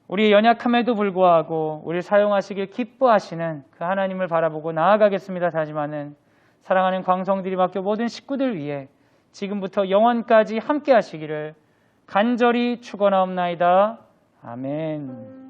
우리의 연약함에도 불구하고 우리를 사용하시길 기뻐하시는 그 하나님을 바라보고 나아가겠습니다. 다짐하는 사랑하는 광성드림학교 모든 식구들 위해 지금부터 영원까지 함께 하시기를 간절히 축원하옵나이다. 아멘.